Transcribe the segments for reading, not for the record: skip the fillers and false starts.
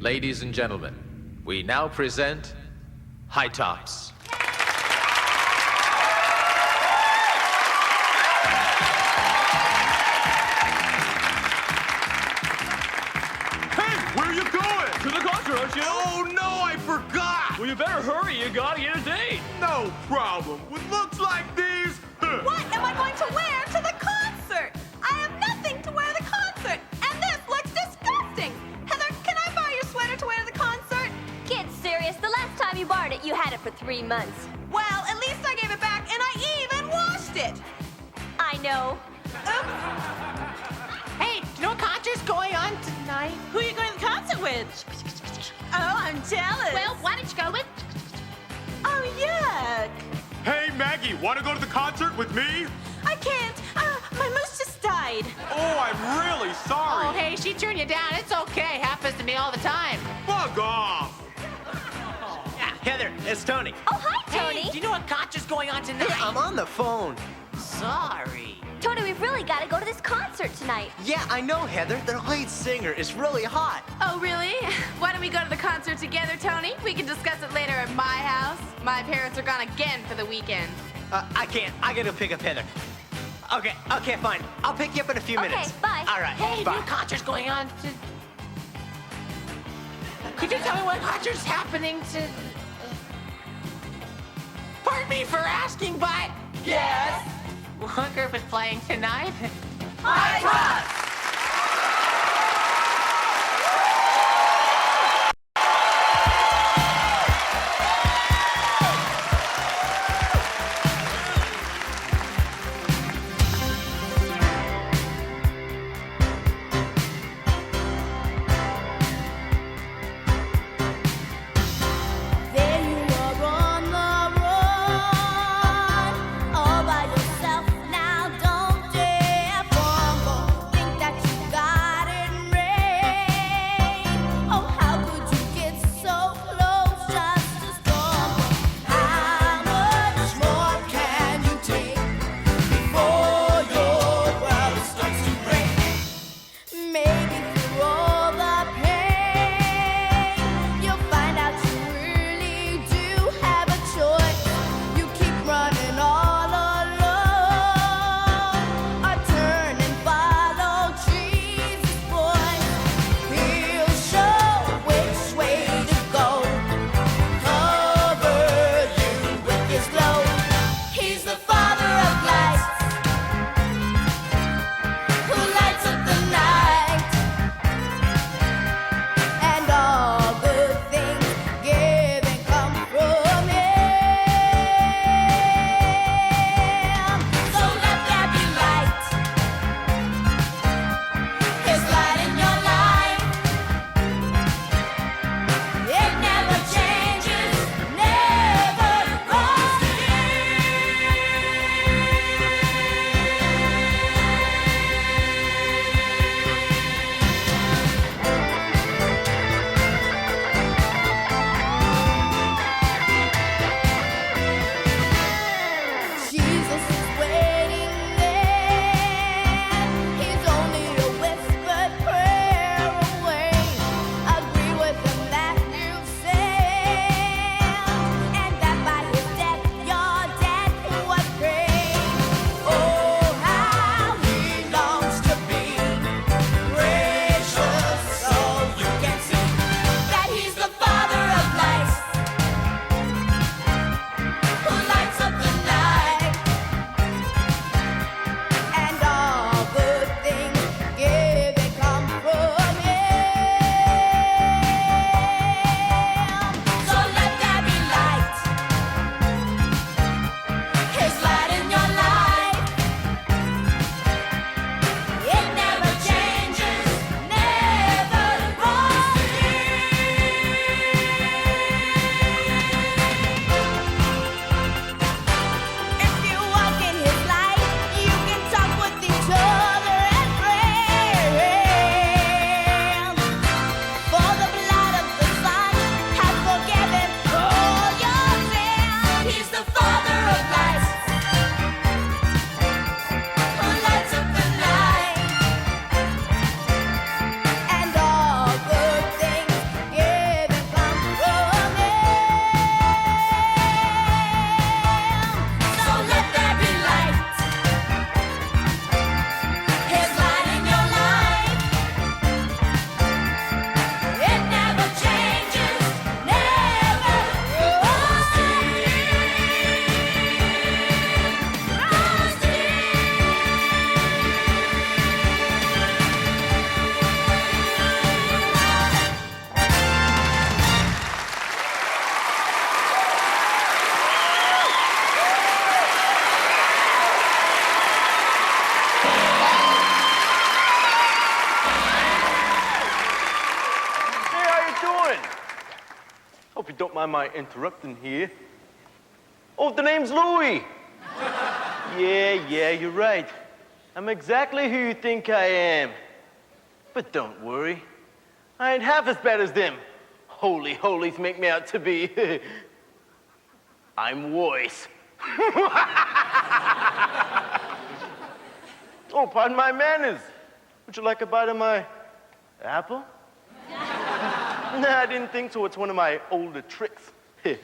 Ladies and gentlemen, we now present High Tops. Hey, where are you going? To the concert, aren't you? Oh, no, I forgot. Well, you better hurry. You gotta get a date. No problem. With looks like these... What am I going to wear to the concert? I have nothing to wear to the concert, and this looks disgusting. Heather, can I borrow your sweater to wear to the concert? Get serious. The last time you borrowed it, you had it for 3 months. Well, at least I gave it back, and I even washed it. I know. Oops. Hey, do you know what concert's going on tonight? Who are you going to the concert with? Oh, I'm jealous. Well, why don't you go with... Oh, yuck. Hey, Maggie, want to go to the concert with me? I can't. My moose just died. Oh, I'm really sorry. Oh, hey, she turned you down. It's okay. Happens to me all the time. Bug off. Yeah, Heather, it's Tony. Oh, hi, Tony. Hey, do you know what concert's going on tonight? Yeah, I'm on the phone. Sorry. Tony, we've really got to go to this concert tonight. Yeah, I know, Heather. Their lead singer is really hot. Oh, really? Why don't we go to the concert together, Tony? We can discuss it later at my house. My parents are gone again for the weekend. I can't. I gotta pick up Heather. Okay, fine. I'll pick you up in a few minutes. Okay, bye. All right, Hey, bye. new concert's going on. Could you tell me what concert's happening to... Pardon me for asking, but... Yes? What group is playing tonight? I trust! There you are on the run, all by yourself. Now don't dare fumble. Think mind my interrupting here. Oh, the name's Louie. Yeah, you're right. I'm exactly who you think I am. But don't worry. I ain't half as bad as them holy holies make me out to be. I'm worse. Oh, pardon my manners. Would you like a bite of my apple? Nah, I didn't think so. It's one of my older tricks. You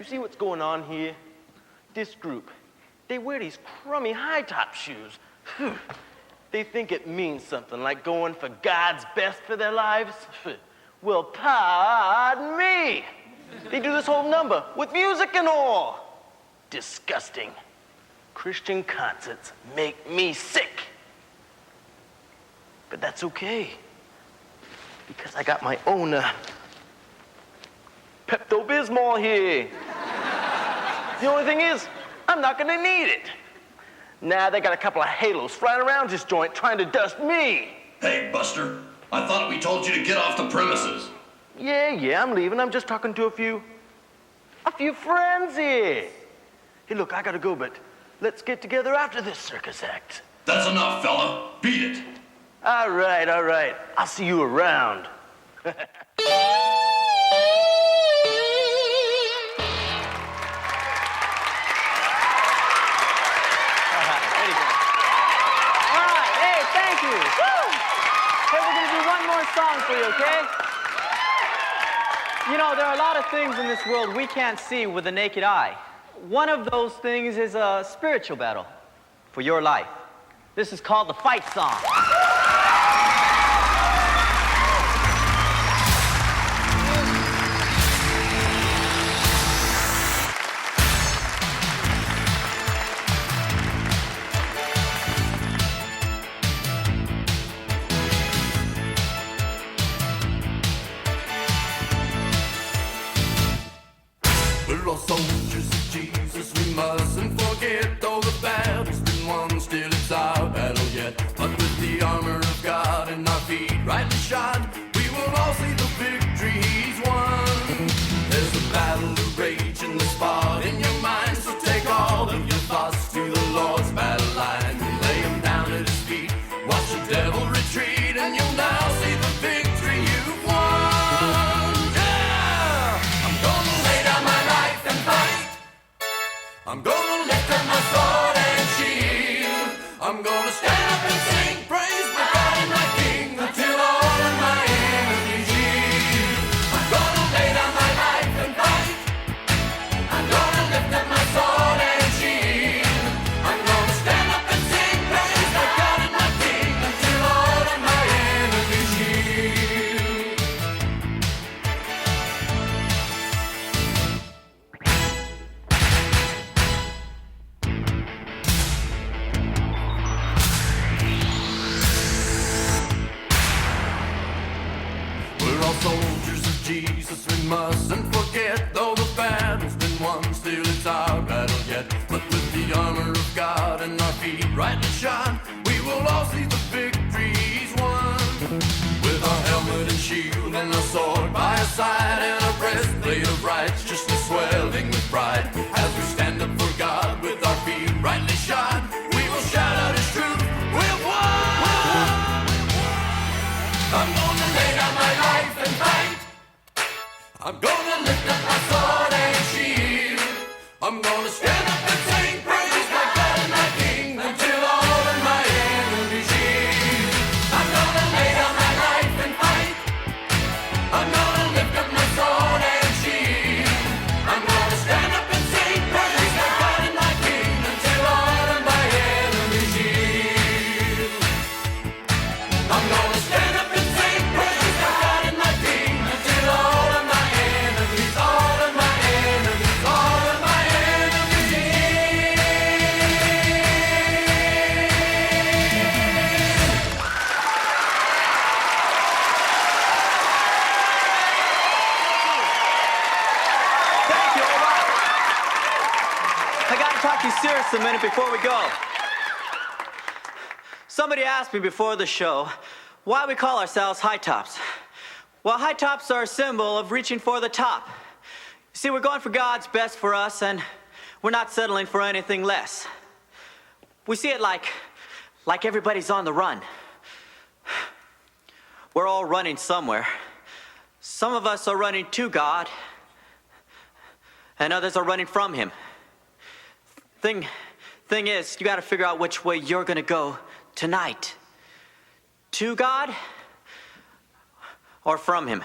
see what's going on here? This group, they wear these crummy high-top shoes. They think it means something, like going for God's best for their lives. Well, pardon me. They do this whole number with music and all. Disgusting. Christian concerts make me sick. But that's okay, because I got my own Pepto-Bismol here. The only thing is, I'm not gonna need it. Nah, they got a couple of halos flying around this joint trying to dust me. Hey, Buster, I thought we told you to get off the premises. Yeah, I'm leaving. I'm just talking to a few friends here. Hey, look, I gotta go, but let's get together after this circus act. That's enough, fella. Beat it. All right. I'll see you around. Song for you, okay? You know, there are a lot of things in this world we can't see with the naked eye. One of those things is a spiritual battle for your life. This is called the fight song. We're all soldiers of Jesus, we mustn't forget. Though the battle's been won, still it's our battle yet. But with the armor of God and our feet rightly shod, we will all see the victory He's won. There's a battle to rage in the spot in your mind, so take all of your thoughts to the Lord's battle line. Lay Him down at His feet, watch the devil retreat, and you'll now see the victory you've won. Yeah! I'm gonna lay down my life and fight. I'm gonna lift up my sword and shield. I'm gonna stand up and sing praise my God and my King until all of my enemies yield. I'm gonna lay down my life and fight. I'm gonna lift up my sword and shield. I'm gonna stand up and sing praise my God and my King until all of my enemies yield. We're all soldiers of Jesus, we mustn't forget. Though the battle's been won, still it's our battle yet. But with the armor of God and our feet rightly shod, we will all see the victory He's won. With our helmet and shield and our sword by our side, and our breastplate of righteousness swelling with pride, as we stand up for God with our feet rightly shod, we will shout out His truth, we've won! I'm gonna lay down my life and fight. I'm gonna lift up my sword and shield. I'm gonna stand up and sing praise my God and my King until all of my enemies yield. I'm gonna lay down my life and fight. I'm gonna lift up my sword and shield. I'm gonna stand up and sing praise my God and my King until all of my enemies yield. I'm gonna stand up and sing praise my God and my King until all of my enemies, all of my enemies, all of my enemies yield. Thank you, all right. I gotta talk to you serious a minute before we go. Somebody asked me before the show why we call ourselves high tops. Well, high tops are a symbol of reaching for the top. See, we're going for God's best for us, and we're not settling for anything less. We see it like everybody's on the run. We're all running somewhere. Some of us are running to God, and others are running from Him. Thing is, you got to figure out which way you're going to go tonight. To God or from Him.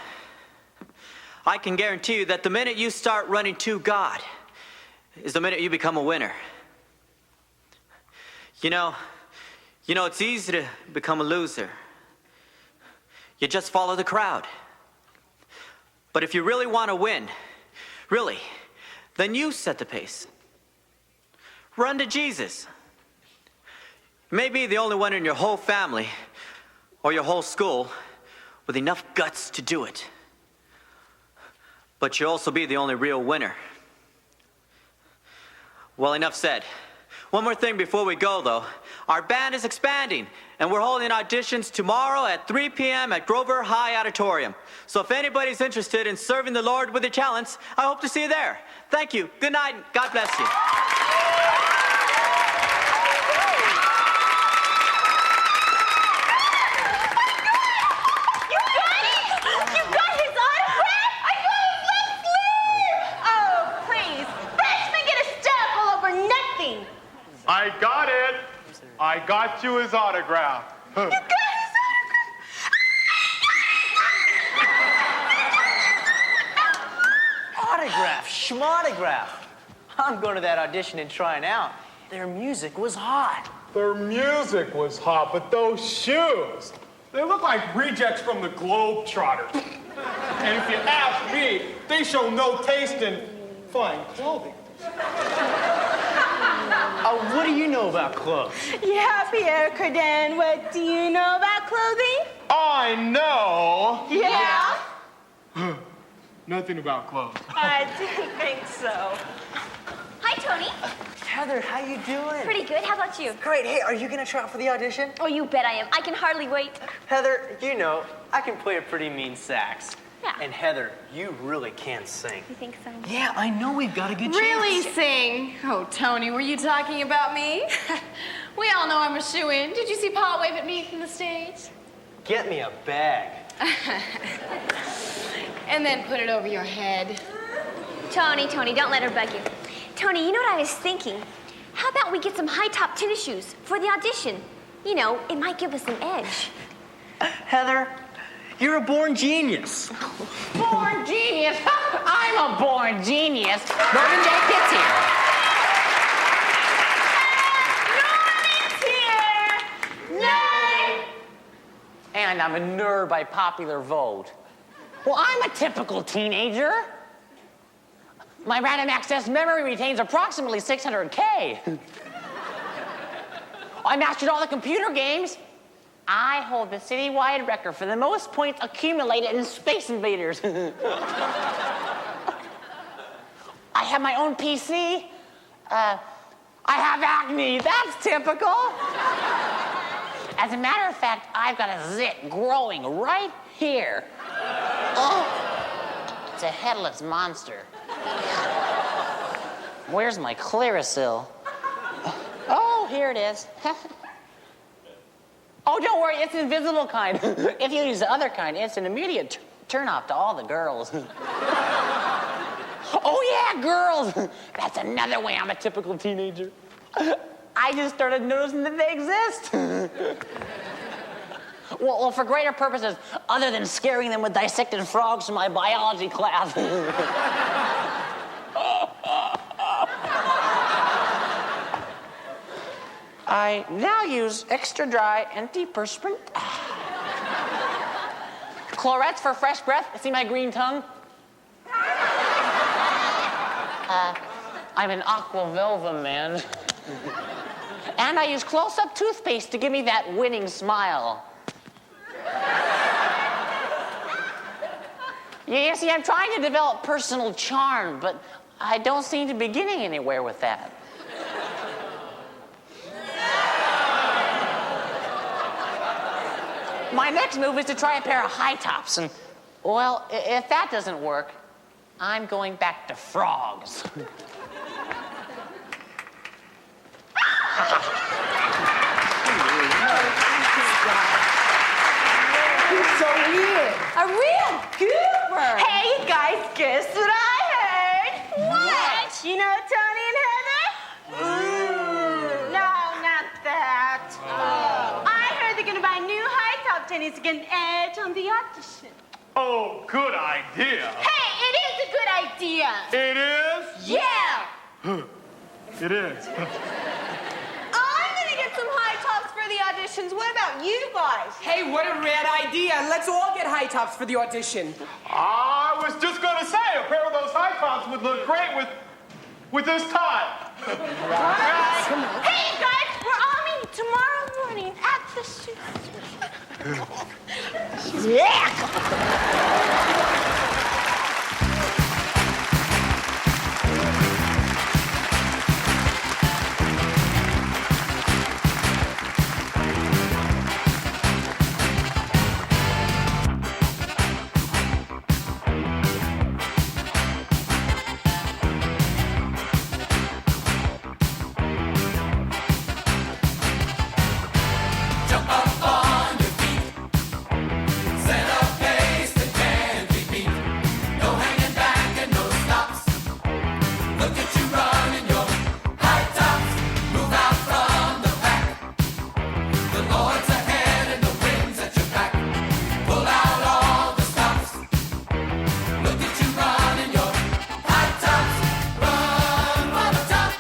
I can guarantee you that the minute you start running to God is the minute you become a winner. You know, it's easy to become a loser. You just follow the crowd. But if you really want to win, really, then you set the pace. Run to Jesus. You may be the only one in your whole family or your whole school with enough guts to do it. But you'll also be the only real winner. Well, enough said. One more thing before we go, though. Our band is expanding, and we're holding auditions tomorrow at 3 p.m. at Grover High Auditorium. So if anybody's interested in serving the Lord with their talents, I hope to see you there. Thank you. Good night. God bless you. I got it. I got you his autograph. You got his Autograph, schmautograph. I'm going to that audition and trying out. Their music was hot. Their music was hot, but those shoes, they look like rejects from the Globetrotters. And if you ask me, they show no taste in fine clothing. What do you know about clothes? Yeah, Pierre Cardin, what do you know about clothing? I know. Yeah? Nothing about clothes. I didn't think so. Hi, Tony. Heather, how you doing? Pretty good. How about you? Great. Hey, are you going to try out for the audition? Oh, you bet I am. I can hardly wait. Heather, you know, I can play a pretty mean sax. Yeah. And Heather, you really can sing. You think so? Yeah, I know we've got a good chance. Really sing? Oh, Tony, were you talking about me? We all know I'm a shoo-in. Did you see Pa wave at me from the stage? Get me a bag. And then put it over your head. Tony, don't let her bug you. Tony, you know what I was thinking? How about we get some high-top tennis shoes for the audition? You know, it might give us an edge. Heather, you're a born genius. Born genius? I'm a born genius. Norman J. Pitts here. Norman's here! Yay! And I'm a nerd by popular vote. Well, I'm a typical teenager. My random access memory retains approximately 600K. I mastered all the computer games. I hold the citywide record for the most points accumulated in Space Invaders. I have my own PC. I have acne. That's typical. As a matter of fact, I've got a zit growing right here. Oh, it's a headless monster. Where's my Clearasil? Oh, here it is. Oh, don't worry, it's the invisible kind. If you use the other kind, it's an immediate turn-off to all the girls. Oh, yeah, girls. That's another way I'm a typical teenager. I just started noticing that they exist. Well, for greater purposes, other than scaring them with dissected frogs in my biology class. I now use extra dry antiperspirant. Chlorets for fresh breath. See my green tongue? I'm an aqua velva man. And I use close-up toothpaste to give me that winning smile. You see, I'm trying to develop personal charm, but I don't seem to be getting anywhere with that. My next move is to try a pair of high tops, and, well, if that doesn't work, I'm going back to frogs. He's so weird. A real goober. Hey, guys, guess what I heard? What? You know Tony and Heather? No, not that. I heard they're gonna buy new high-top tennies to get an edge on the audition. Oh, good idea. Hey, it is a good idea. It is? Yeah. It is. I'm gonna get some high tops for the auditions. What about you guys? Hey, what a rad idea. Let's all get high tops for the audition. I was just gonna say, a pair of those high tops would look great with this tie. Hey, guys, we're all meeting tomorrow morning at the shoe. Yeah. Jump up on your feet. Set a pace that can't be beat. No hanging back and no stops. Look at you running your high tops. Move out from the pack. The Lord's ahead and the wind's at your back. Pull out all the stops. Look at you running your high tops. Run for the top.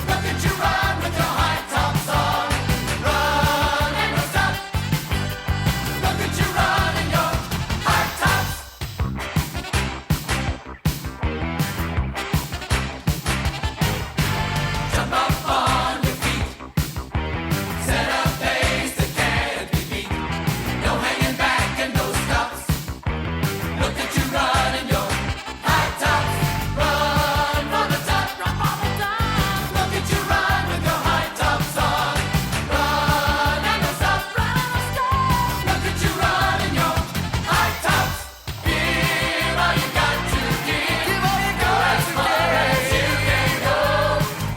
Look at you run with your high tops on. Run and don't stop. Look at you running your high tops. Jump up on your feet. Set a pace that can't be beat. No hanging back and no stops. Look at you running your high tops. Run for the top. Run for the top. Look at you run with your high tops on. Run and don't stop. Run and don't stop. Look at you running your high tops. Give all you got to give. Give all you got as far as you can go.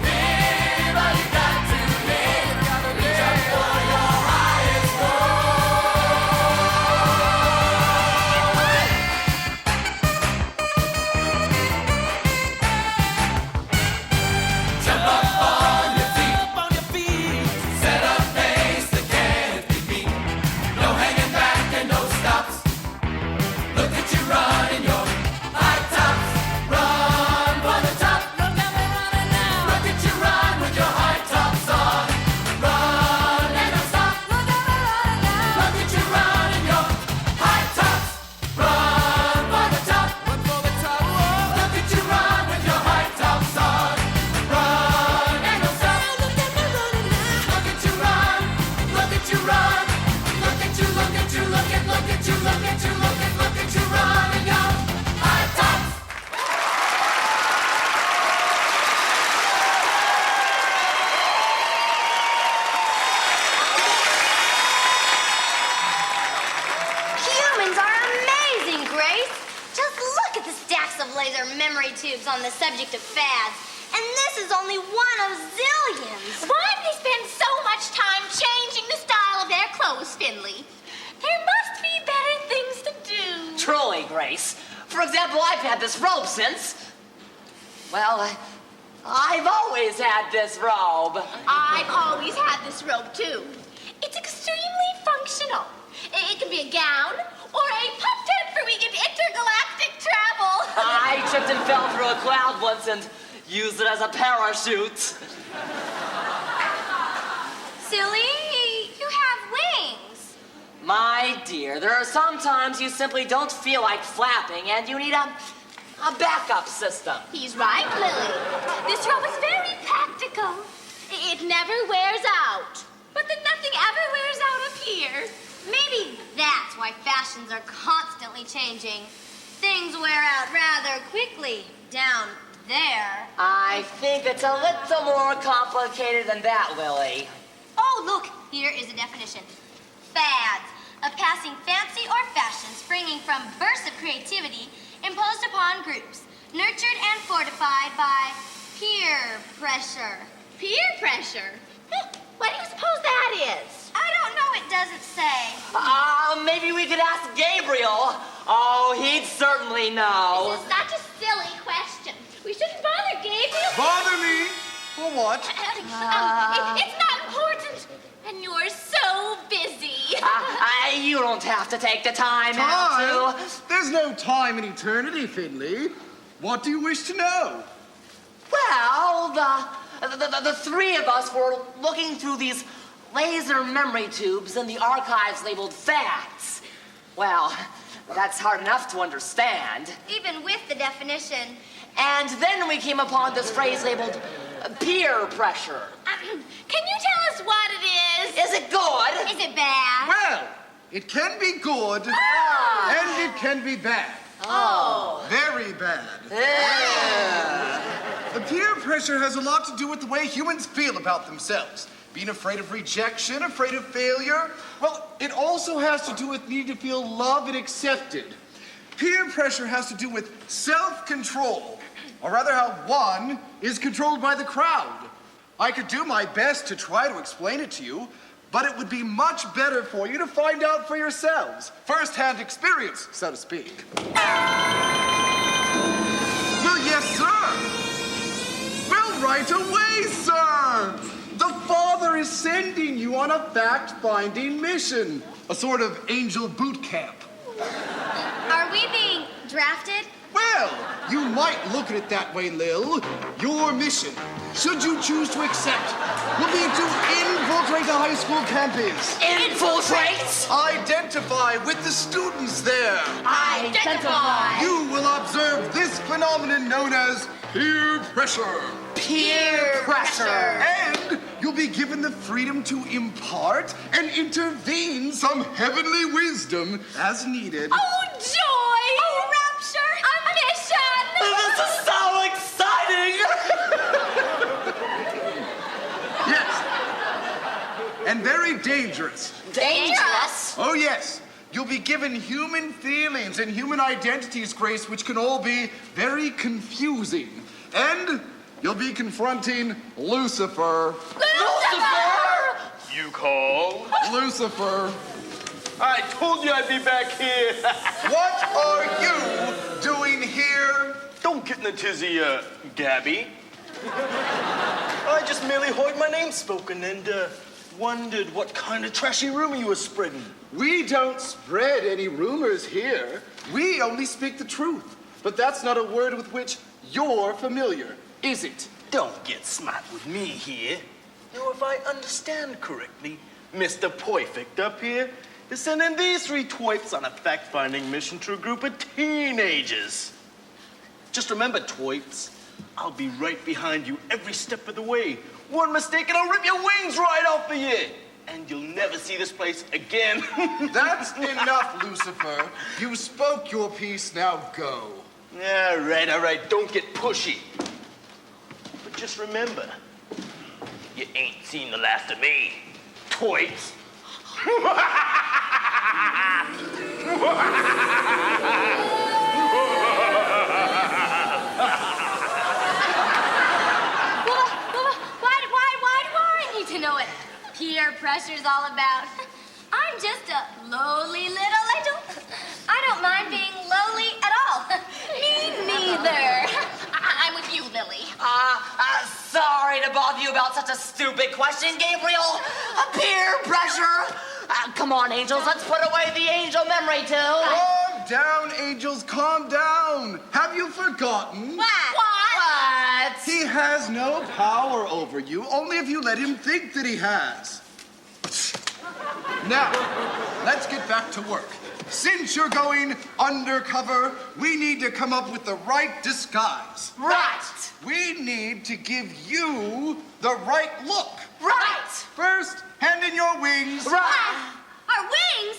Live all you got to live. Reach up for your highest Jump up on your feet. Set a pace that can't be beat. No hanging back and no stops. Look at you running your high tops. Run for the top. Look at you run with your high tops on. Run and don't stop. Look at you running your high tops. Run for the top. Look at you run with your high tops on. Run and don't stop. Look at you run. Look at you run. Look at you, look at you, look at you, look at you, look at you running your high tops. Humans are amazing, Grace. Just look at the stacks of laser memory tubes on the subject of fads. And this is only one of zillions. Why do they spend so much time changing the style of their clothes, Finley? There must be better things to do. Truly, Grace. For example, I've had this robe since. Well, I've always had this robe. I've always had this robe, too. It's extremely functional. It can be a gown or a puff tent for weekend intergalactic travel. I tripped and fell through a cloud once and used it as a parachute. Silly, you have wings. My dear, there are some times you simply don't feel like flapping and you need a backup system. He's right, Lily. This robe is very practical. It never wears out. But then nothing ever wears out up here. Maybe that's why fashions are constantly changing. Things wear out rather quickly down there. I think it's a little more complicated than that, Lily. Oh, look, here is a definition. Fads, a passing fancy or fashion springing from bursts of creativity imposed upon groups, nurtured and fortified by peer pressure. Peer pressure? What do you suppose that is? I don't know, it doesn't say. Maybe we could ask Gabriel. Oh, he'd certainly know. This is such a silly question. We shouldn't bother Gabriel. Bother me? For what? It's not important. And you're so busy. You don't have to take the time out to. There's no time in eternity, Finley. What do you wish to know? Well, the three of us were looking through these laser memory tubes in the archives labeled facts. Well, that's hard enough to understand. Even with the definition. And then we came upon this phrase labeled peer pressure. Can you tell us what it is? Is it good? Is it bad? Well, it can be good, and it can be bad. Oh. Very bad. The peer pressure has a lot to do with the way humans feel about themselves. Being afraid of rejection, afraid of failure. Well, it also has to do with needing to feel loved and accepted. Peer pressure has to do with self-control, or rather how one is controlled by the crowd. I could do my best to try to explain it to you, but it would be much better for you to find out for yourselves. First-hand experience, so to speak. Well, yes, sir. Well, right away, sir. The Father is sending you on a fact-finding mission. A sort of angel boot camp. Are we being drafted? Well, you might look at it that way, Lil. Your mission, should you choose to accept, will be to infiltrate the high school campus. Infiltrate? Identify with the students there. Identify. You will observe this phenomenon known as peer pressure. Peer pressure. And you'll be given the freedom to impart and intervene some heavenly wisdom as needed. Oh, joy! Oh, rapture! A mission! This is so exciting! Yes. And very dangerous. Dangerous? Oh, yes. You'll be given human feelings and human identities, Grace, which can all be very confusing. And you'll be confronting Lucifer. Lucifer! You call? Lucifer. I told you I'd be back here. What are you doing here? Don't get in a tizzy, Gabby. I just merely heard my name spoken and, wondered what kind of trashy rumor you were spreading. We don't spread any rumors here. We only speak the truth. But that's not a word with which you're familiar, is it? Don't get smart with me here. Now, if I understand correctly, Mr. Perfect up here is sending these three twerps on a fact-finding mission to a group of teenagers. Just remember, twerps, I'll be right behind you every step of the way. One mistake and I'll rip your wings right off of you. And you'll never see this place again. That's enough, Lucifer. You spoke your piece, now go. All right, don't get pushy. But just remember, you ain't seen the last of me, twerps. Why do I need to know what peer pressure's all about? I'm just a lowly little angel. I don't mind being lowly at all. Me neither. I'm with you, Lily. Sorry to bother you about such a stupid question, Gabriel. Peer pressure. Come on, angels, let's put away the angel memory tube. Calm down, angels, calm down. Have you forgotten? What? He has no power over you, only if you let him think that he has. Now, let's get back to work. Since you're going undercover, we need to come up with the right disguise. Right. We need to give you the right look. Right. First, hand in your wings. Right. Our wings?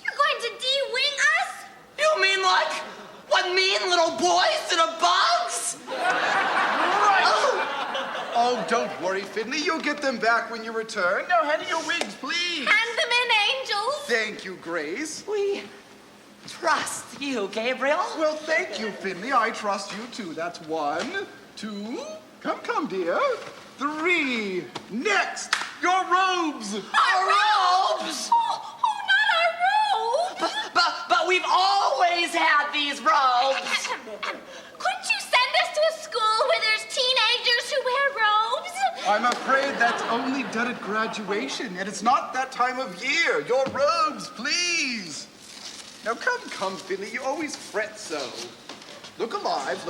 You're going to de-wing us? You mean like what mean little boys and a bugs? Right. Oh, don't worry, Finley. You'll get them back when you return. Now, hand in your wings, please. Hand them in, angels. Thank you, Grace. trust you, Gabriel. Well, thank you, Finley. I trust you, too. That's 1, 2, come, dear. 3, next, your robes. Our robes? Oh, not our robes. But we've always had these robes. Couldn't you send us to a school where there's teenagers who wear robes? I'm afraid that's only done at graduation, and it's not that time of year. Your robes, please. Now, come, Finley. You always fret so. Look alive.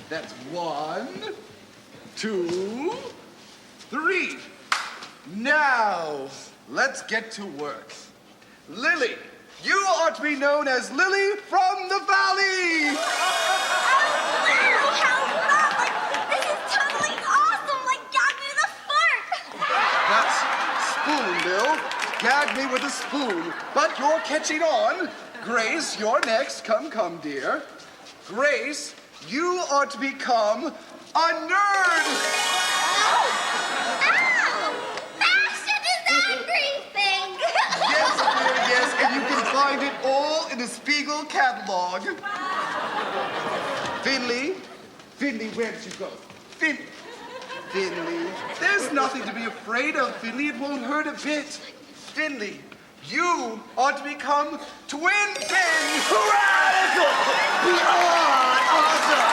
That's 1, 2, 3. Now, let's get to work. Lily, you are to be known as Lily from the Valley. Oh, how lovely. This is totally awesome, like Gag Me the Fart. That's spoon, Bill. Gag me with a spoon. But you're catching on. Grace, you're next. Come, dear. Grace, you are to become a nerd. Ow! Fashion is everything! Yes, dear, yes. And you can find it all in the Spiegel catalog. Finley, where did you go? Finley, there's nothing to be afraid of, Finley. It won't hurt a bit. Finley, you are to become Twin Fins. Radical! Beyond awesome!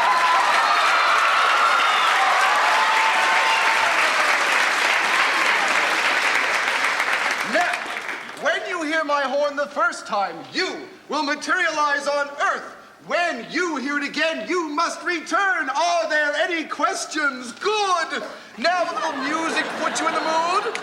Now, when you hear my horn the first time, you will materialize on Earth. When you hear it again, you must return. Are there any questions? Good. Now a little music to put you in the mood.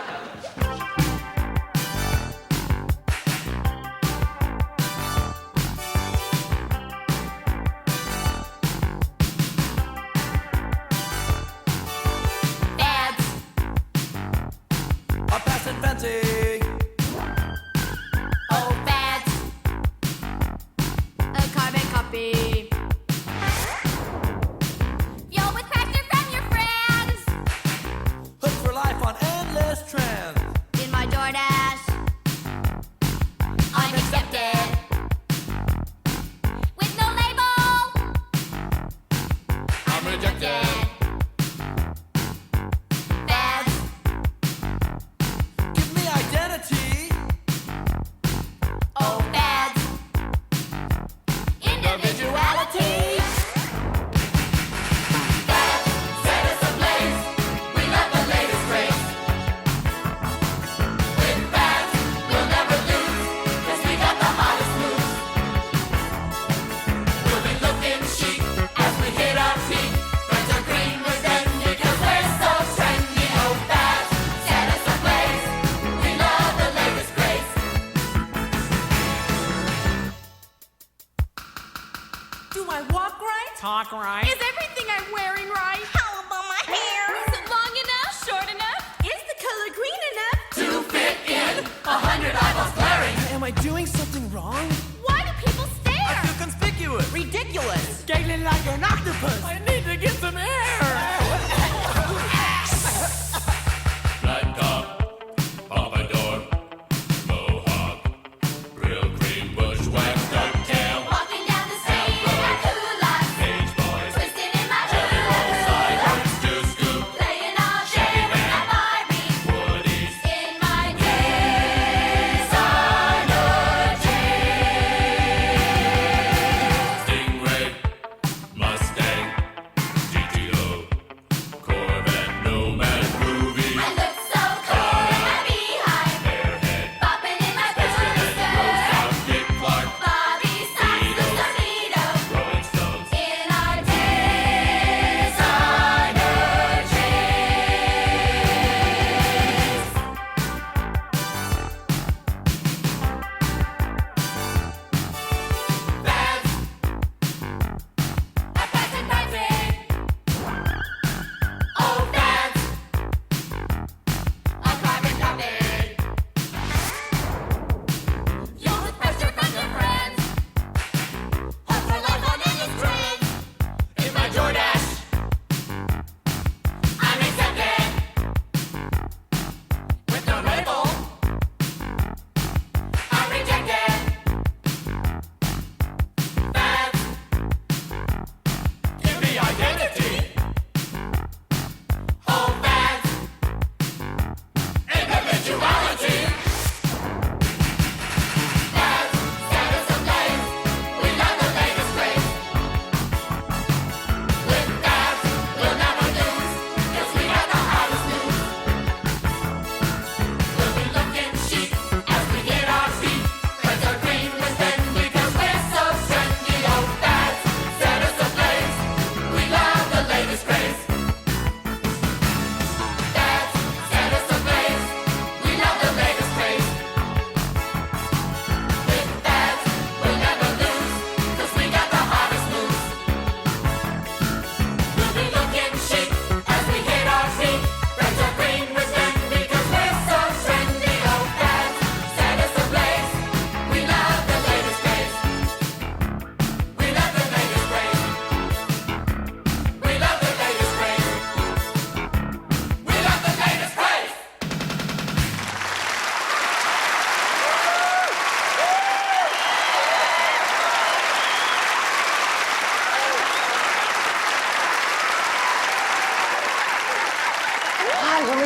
Talk right. Is everything I'm wearing right? How about my hair? Is it long enough? Short enough? Is the color green enough? To fit in 100 eyeballs glaring. Am I doing something wrong? Why do people stare? I feel conspicuous. Ridiculous. Scaling like an octopus. I need to get some air. Black top, pompadour, mohawk, real cream bush wax, ducktail. Walking down the street, I cool like Page boys, twisting in my Cherry roll shoes. sliders, to scoop, Playing all day with my Barbie woodies, in my designer jeans. Stingray, Mustang, GTO,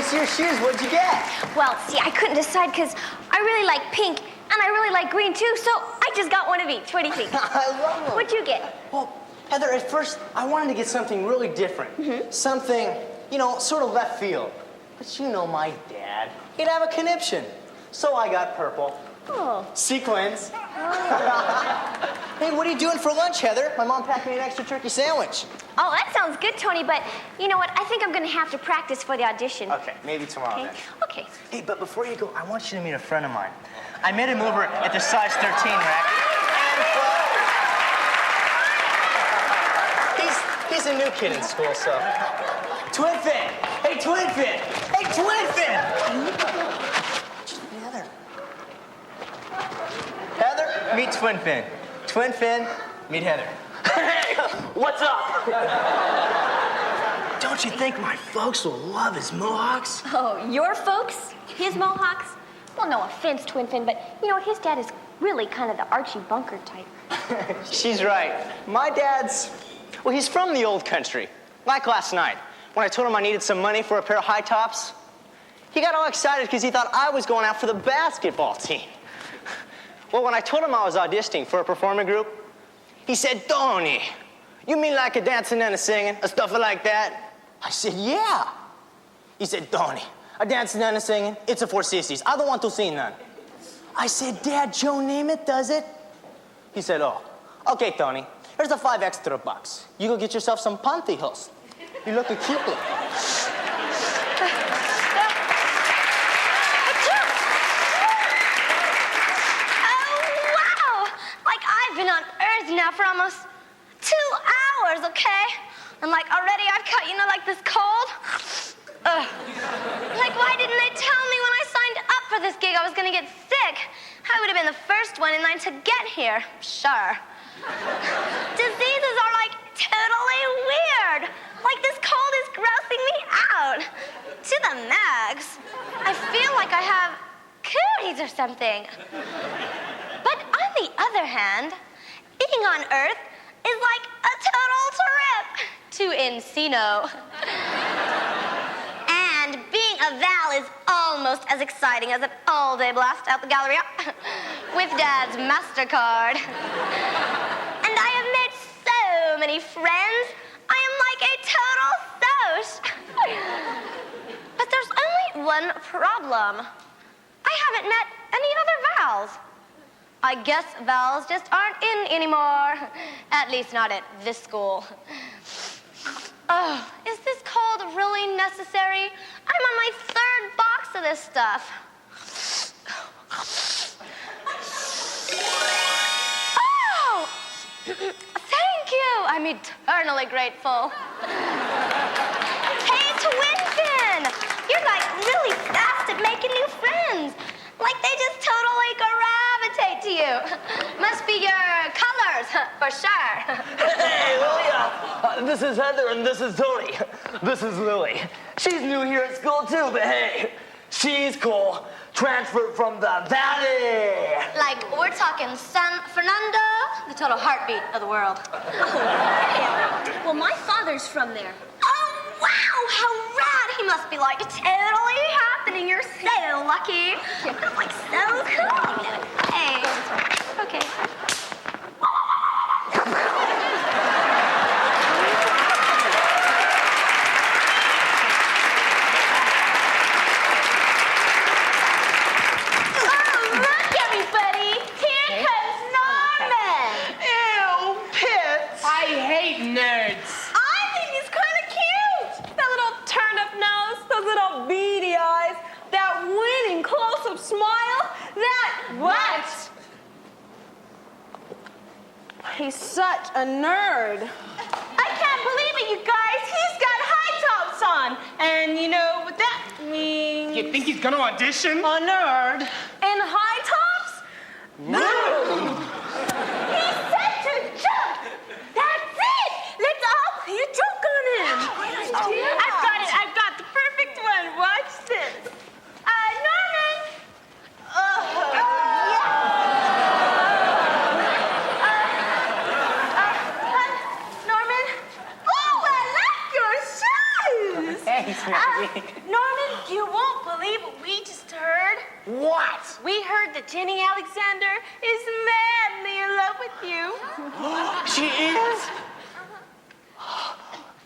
What's your shoes? What'd you get? Well, see, I couldn't decide because I really like pink and I really like green too, so I just got one of each. What do you think? I love them. What'd you get? Well, Heather, at first, I wanted to get something really different. Something, sort of left field. But you know my dad. He'd have a conniption. So I got purple. Oh. Sequins. Hey, what are you doing for lunch, Heather? My mom packed me an extra turkey sandwich. Oh, that sounds good, Tony, but you know what? I think I'm going to have to practice for the audition. Okay, maybe tomorrow then. Okay. Hey, but before you go, I want you to meet a friend of mine. I met him over at the size 13 rack. And he's a new kid in school, so. Twin Fin! Hey, Twin Fin! Hey, Twin Fin! Heather. Heather, meet Twin Fin. Twin Fin, meet Heather. Hey, what's up? Don't you think my folks will love his mohawks? Oh, your folks? His mohawks? Well, no offense, Twin Fin, but his dad is really kind of the Archie Bunker type. She's right. My dad's, well, he's from the old country. Like last night, when I told him I needed some money for a pair of high tops, he got all excited because he thought I was going out for the basketball team. Well, when I told him I was auditioning for a performing group, he said, Tony, you mean like a dancing and a singing, a stuff like that? I said, yeah. He said, Tony, a dancing and a singing, it's a four sissies. I don't want to sing none. I said, Dad, Joe Namath does it. He said, oh, okay, Tony, here's the $5 extra. You go get yourself some pantyhose. You look a cute look. I've been on Earth now for almost 2 hours, okay? And already I've got, like this cold. Ugh. Why didn't they tell me when I signed up for this gig I was gonna get sick? I would have been the first one in line to get here, sure. Diseases are totally weird. This cold is grossing me out. To the max. I feel like I have cooties or something. But on the other hand, being on Earth is like a total trip to Encino. And being a Val is almost as exciting as an all-day blast out the Galleria with Dad's MasterCard. And I have made so many friends. I am like a total soch. But there's only one problem. I haven't met any other Vals. I guess Vals just aren't in anymore. At least not at this school. Oh, is this cold really necessary? I'm on my 3rd box of this stuff. Oh! Thank you. I'm eternally grateful. Hey, Twin Fin! You're really fast at making new friends. They just totally gravitate to you. Must be your colors, for sure. Hey, Lilia. This is Heather and this is Tony. This is Lily. She's new here at school too, but hey, she's cool. Transferred from the valley. We're talking San Fernando, the total heartbeat of the world. Oh, well, my father's from there. Oh, wow, how rad. He must be totally happening. You're so lucky. That's so cool. Hey. Okay. He's such a nerd. I can't believe it, you guys. He's got high tops on. And you know what that means? You think he's gonna audition? A nerd. And high tops? No! He's such a joke. That's it. Let's all play a joke on him. I've got it. I've got the perfect one. Watch this. Norman. Norman? You won't believe what we just heard. What? We heard that Jenny Alexander is madly in love with you. She is?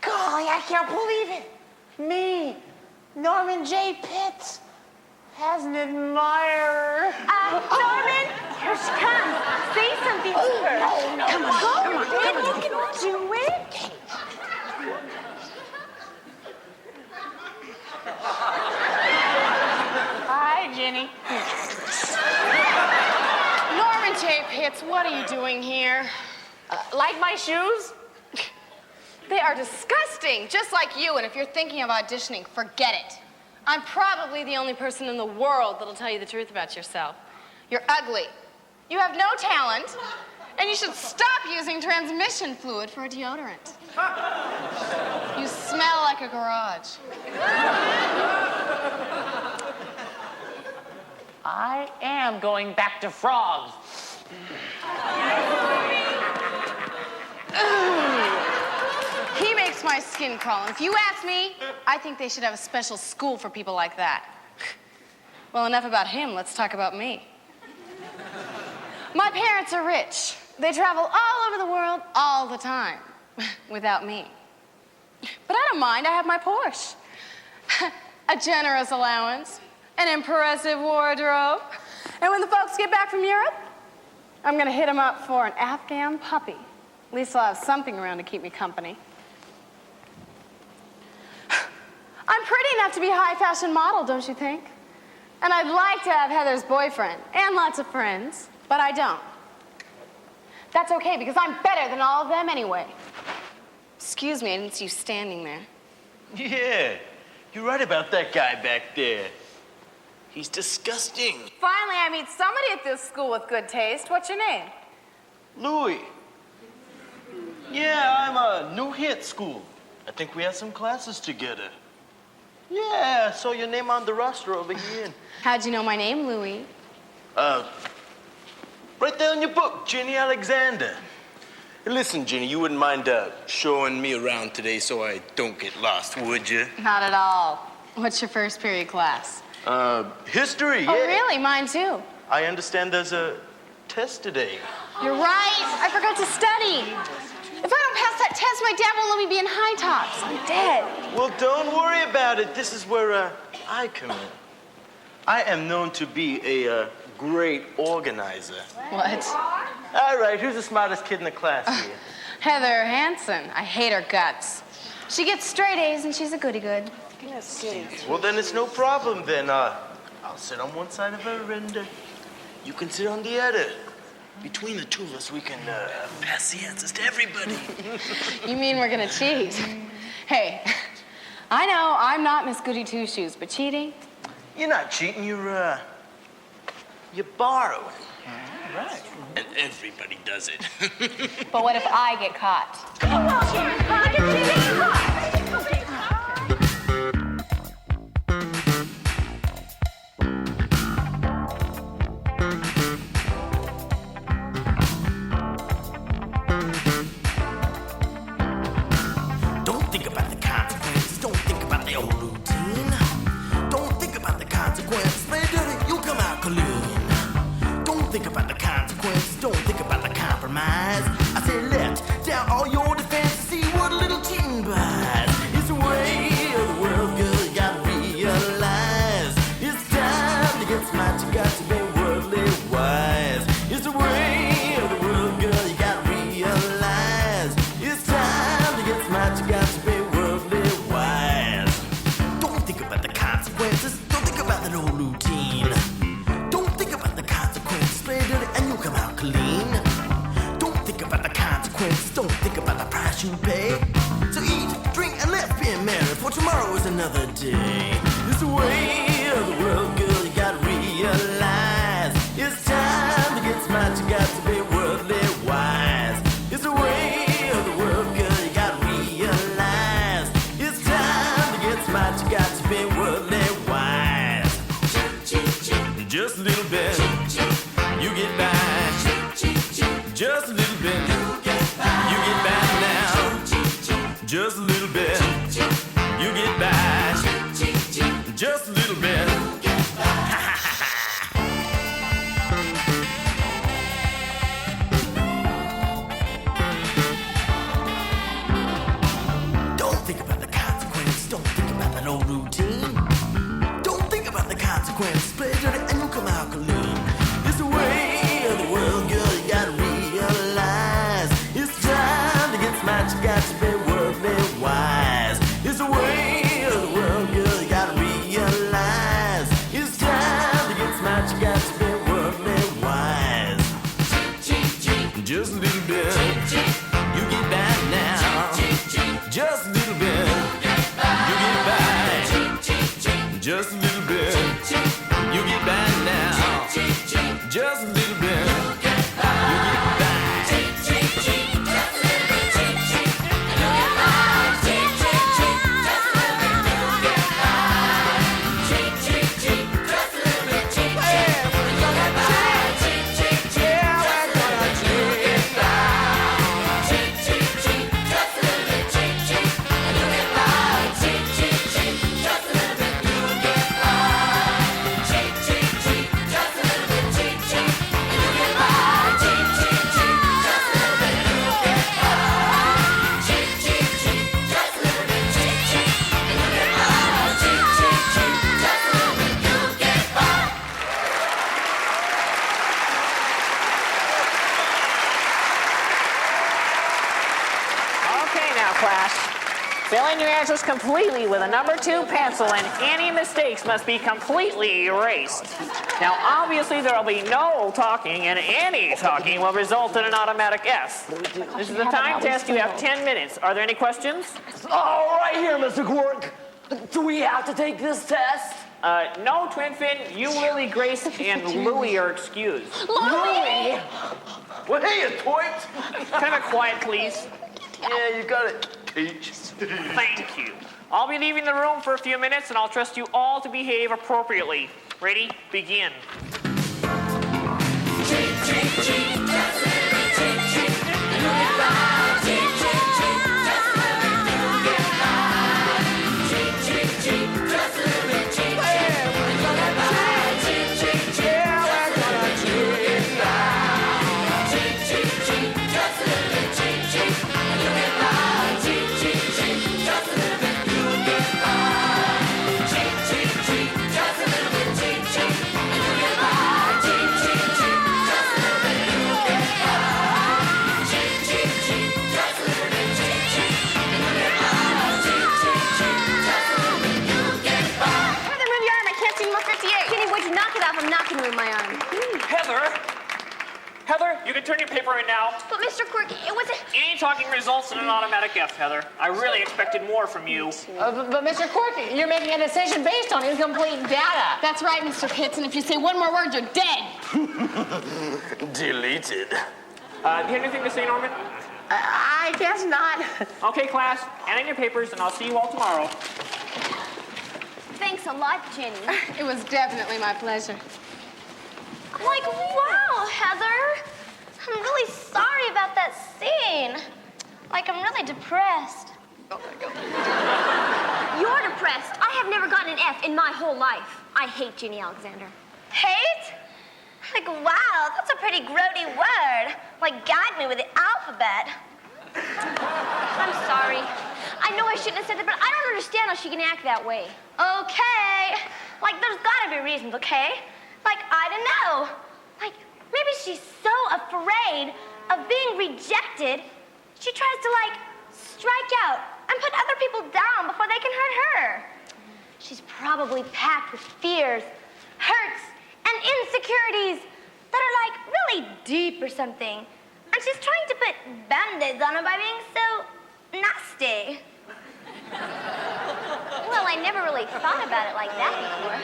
Golly, I can't believe it. Me, Norman J. Pitts, has an admirer. Norman, here she comes. Say something to her. No. Come on, you can do it. Hi, Jenny. Norman J. Pitts, what are you doing here? Like my shoes? They are disgusting, just like you, and if you're thinking of auditioning, forget it. I'm probably the only person in the world that'll tell you the truth about yourself. You're ugly. You have no talent, and you should stop using transmission fluid for a deodorant. You smell like a garage. I am going back to frogs. He makes my skin crawl, and if you ask me, I think they should have a special school for people like that. Well, enough about him. Let's talk about me. My parents are rich. They travel all over the world all the time without me. But I don't mind. I have my Porsche. A generous allowance, an impressive wardrobe. And when the folks get back from Europe, I'm going to hit them up for an Afghan puppy. At least I'll have something around to keep me company. I'm pretty enough to be a high-fashion model, don't you think? And I'd like to have Heather's boyfriend and lots of friends, but I don't. That's okay, because I'm better than all of them anyway. Excuse me, I didn't see you standing there. Yeah, you're right about that guy back there. He's disgusting. Finally, I meet somebody at this school with good taste. What's your name? Louis. Yeah, I'm a new here at school. I think we had some classes together. Yeah, I saw your name on the roster over here. How'd you know my name, Louis? Right there in your book, Jenny Alexander. Hey, listen, Jenny, you wouldn't mind showing me around today so I don't get lost, would you? Not at all. What's your first period class? History, yeah. Oh, really? Mine too. I understand there's a test today. You're right. I forgot to study. If I don't pass that test, my dad won't let me be in high tops. I'm dead. Well, don't worry about it. This is where I come in. I am known to be a great organizer. What? All right, who's the smartest kid in the class here? Heather Hansen. I hate her guts. She gets straight A's and she's a goody-good. Goodness, goodies. Well, then it's no problem then. I'll sit on one side of her and you can sit on the other. Between the two of us, we can pass the answers to everybody. You mean we're gonna cheat? Hey, I know I'm not Miss Goody Two-Shoes, but cheating? You're not cheating, you're borrowing. Right. And everybody does it. But what if I get caught? Don't think about the consequences. Don't think about the old routine. Don't think about the consequences. Play dirty, you'll come out clean. Don't think about the consequences. Don't think about the compromise. I say let down all your defenses. See what a little cheating buys. It's the way of the world, girl. You gotta realize it's time to get smart. You got to be worldly wise. It's the way of the world, girl. You gotta realize it's time to get smart. You got to be worldly wise. Don't think about the consequences. Don't think about that old routine. Don't think about the consequences. Play dirty and you'll come out clean. Don't think about the consequences. Don't think about the price you pay. So eat, drink, and let's be merry, for tomorrow is another day. It's the way of the world, girl. You gotta realize it's time to get smart. You got to be worldly wise. It's the way of the world, girl. You gotta realize it's time to get smart. You got to be worldly wise. Just a little bit, you get by. Just a little bit, you get by now. Just a little bit, you get by. Just a routine. Don't think about the consequences, play dirty and you'll come out clean. It's the way of the world, girl, you gotta realize. It's time to get smart, you got to be worldly wise. It's the way of the world, girl, you gotta realize. It's time to get smart, you got to be worldly wise. Just a little bit, you get back now. Just a little bit, you get back. Just a little bit, you get back now. Just a little bit, you get back. Okay, now, class. Fill in your answers completely with a number 2 pencil, and any mistakes must be completely erased. Now, obviously, there will be no talking, and any talking will result in an automatic F. This is a time test. You have 10 minutes. Are there any questions? Oh, right here, Mr. Quark. Do we have to take this test? No, Twin Fin. You, Lily, Grace, and Louie are excused. Louie? Well, hey, you toit. Kind of quiet, please. Yeah, you got it, Peach. Thank you. I'll be leaving the room for a few minutes, and I'll trust you all to behave appropriately. Ready? Begin. Heather, you can turn your paper in now. But Mr. Quirk, it wasn't... Any talking results in an automatic F, Heather. I really expected more from you. But Mr. Quirk, you're making a decision based on incomplete data. That's right, Mr. Pitts, and if you say one more word, you're dead. Deleted. Do you have anything to say, Norman? I guess not. Okay, class, hand in your papers, and I'll see you all tomorrow. Thanks a lot, Jenny. It was definitely my pleasure. Like, wow, Heather. I'm really sorry about that scene. Like, I'm really depressed. Oh, my God. You're depressed. I have never gotten an F in my whole life. I hate Ginny Alexander. Hate? Like, wow, that's a pretty grody word. Like, gag me with the alphabet. I'm sorry. I know I shouldn't have said that, but I don't understand how she can act that way. Okay. Like, there's gotta be reasons, okay? Like, I don't know. Like, maybe she's so afraid of being rejected, she tries to, like, strike out and put other people down before they can hurt her. She's probably packed with fears, hurts, and insecurities that are, like, really deep or something. And she's trying to put band-aids on them by being so nasty. Well, I never really thought about it like that before.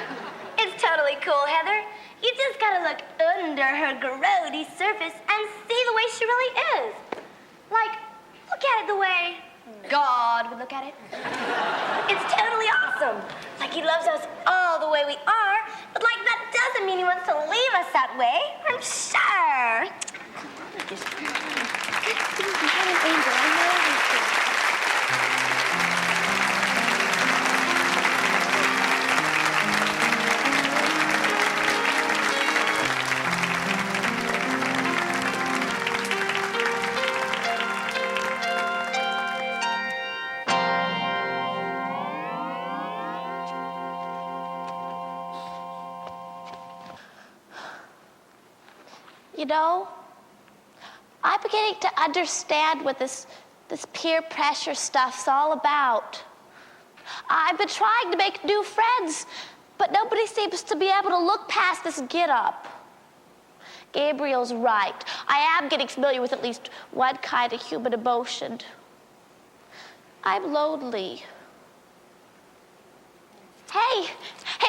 It's totally cool, Heather. You just gotta look under her grody surface and see the way she really is. Like, look at it the way God would look at it. It's totally awesome. Like, he loves us all the way we are, but, like, that doesn't mean he wants to leave us that way, I'm sure. I'm an angel, I know these things. You know, I'm beginning to understand what this peer pressure stuff's all about. I've been trying to make new friends, but nobody seems to be able to look past this get-up. Gabriel's right. I am getting familiar with at least one kind of human emotion. I'm lonely. Hey,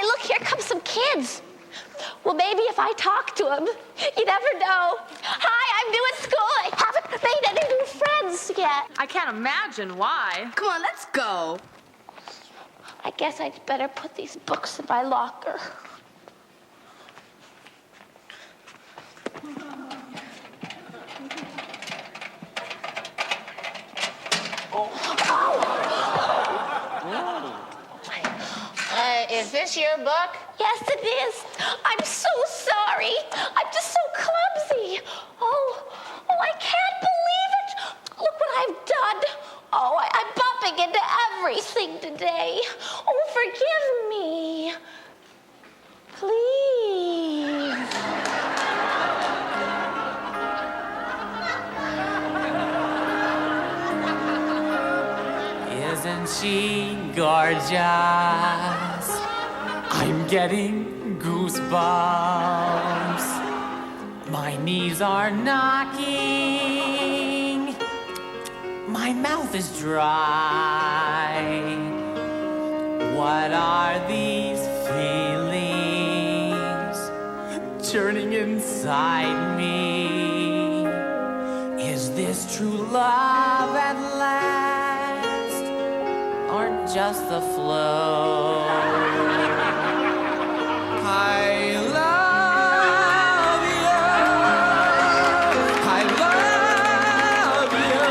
look, here come some kids. Well, maybe if I talk to them, you never know. Hi, I'm new at school. I haven't made any new friends yet. I can't imagine why. Come on, let's go. I guess I'd better put these books in my locker. Is this your book? Yes, it is. I'm so sorry. I'm just so clumsy. Oh, I can't believe it. Look what I've done. Oh, I'm bumping into everything today. Oh, forgive me. Please. Isn't she gorgeous? I'm getting goosebumps. My knees are knocking. My mouth is dry. What are these feelings churning inside me? Is this true love at last, or just the flow? I love you. I love you.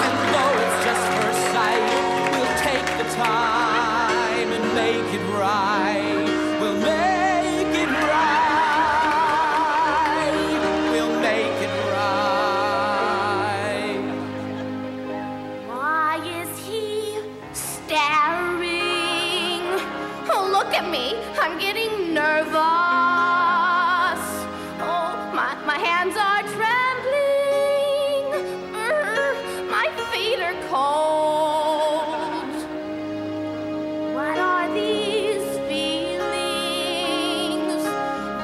And though it's just first sight, we'll take the time and make it right. We'll make it right. We'll make it right. Why is he staring? Oh, look at me. I'm getting nervous. Oh, my hands are trembling. My feet are cold. What are these feelings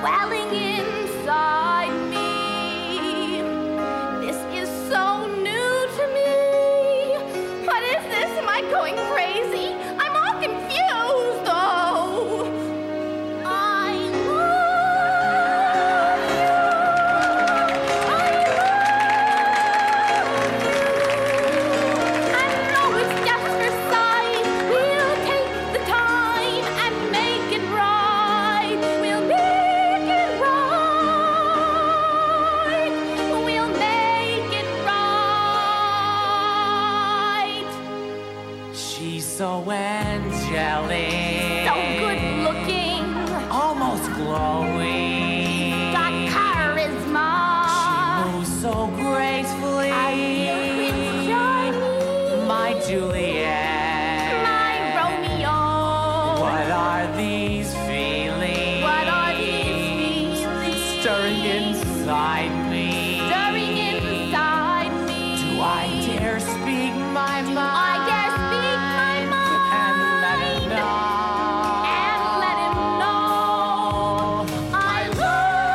welling inside me? This is so new to me. What is this? Am I going crazy? I'm all confused, though. I love you. I know it's just for sight. We'll take the time and make it right. We'll make it right. We'll make it right. She's so angelic, So good looking. almost glowing. Got charisma. Moves so gracefully. My Juliet. My Romeo. What are these feelings? What are these feelings? Stirring inside me. Stirring inside me. Do I dare speak my mind? I dare speak my mind. And let him know. And let him know. I love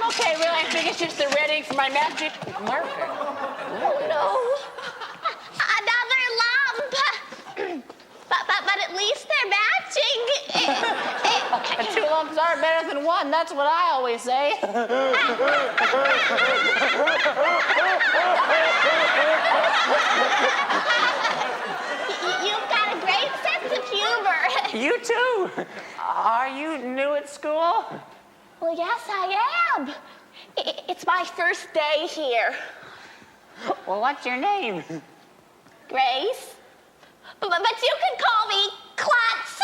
Okay, really, I think it's just the red ink for my magic marker. Oh, no. Another lump. But at least they're matching. Okay. 2 lumps are better than 1. That's what I always say. You've got a great sense of humor. You too. Are you new at school? Well, yes, I am. It's my first day here. Well, what's your name? Grace. But you can call me Klutz.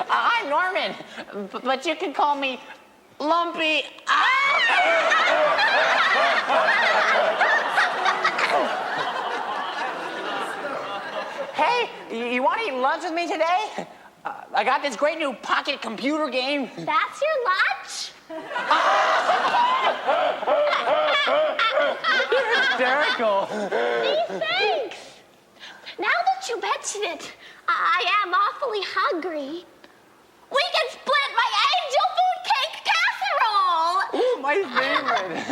I'm Norman, but you can call me Lumpy. Hey, you want to eat lunch with me today? I got this great new pocket computer game. That's your lunch? You're hysterical. Thanks. Now that you mention it, I am awfully hungry. We can split my angel food cake casserole. Ooh, my favorite.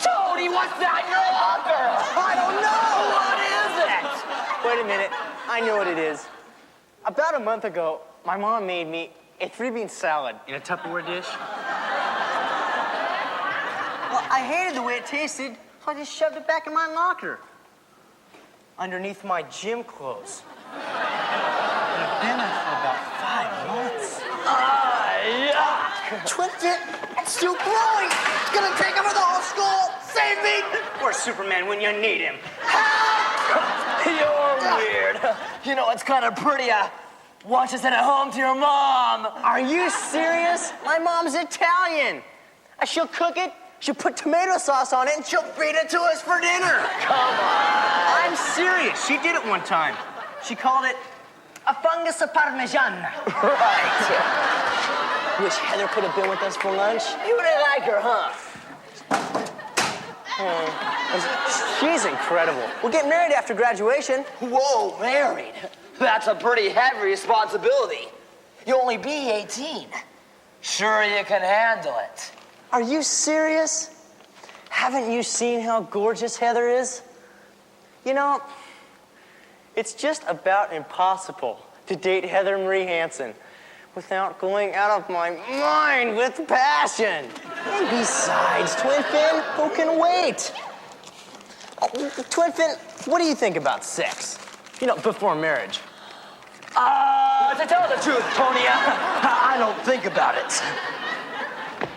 Tony, what's that in your locker? I don't know. What is it? Wait a minute. I know what it is. About a month ago, my mom made me a 3-bean salad in a Tupperware dish. Well, I hated the way it tasted, so I just shoved it back in my locker. Underneath my gym clothes. And I've been there for about 5 months. Yuck! Twist it, it's still growing. It's gonna take over the whole school. Save me! Where's Superman when you need him? You're weird. You know, it's kind of pretty. Watch us at home to your mom. Are you serious? My mom's Italian. She'll cook it, she'll put tomato sauce on it, and she'll feed it to us for dinner. Come on. I'm serious. She did it one time. She called it a fungus of parmesan. Right. Wish Heather could have been with us for lunch. You didn't like her, huh? She's incredible. We'll get married after graduation. Whoa, married? That's a pretty heavy responsibility. You'll only be 18. Sure you can handle it. Are you serious? Haven't you seen how gorgeous Heather is? You know, it's just about impossible to date Heather Marie Hansen without going out of my mind with passion. And besides, Twin Fin, who can wait? Twin Fin, what do you think about sex? You know, before marriage. To tell the truth, Tony, I don't think about it.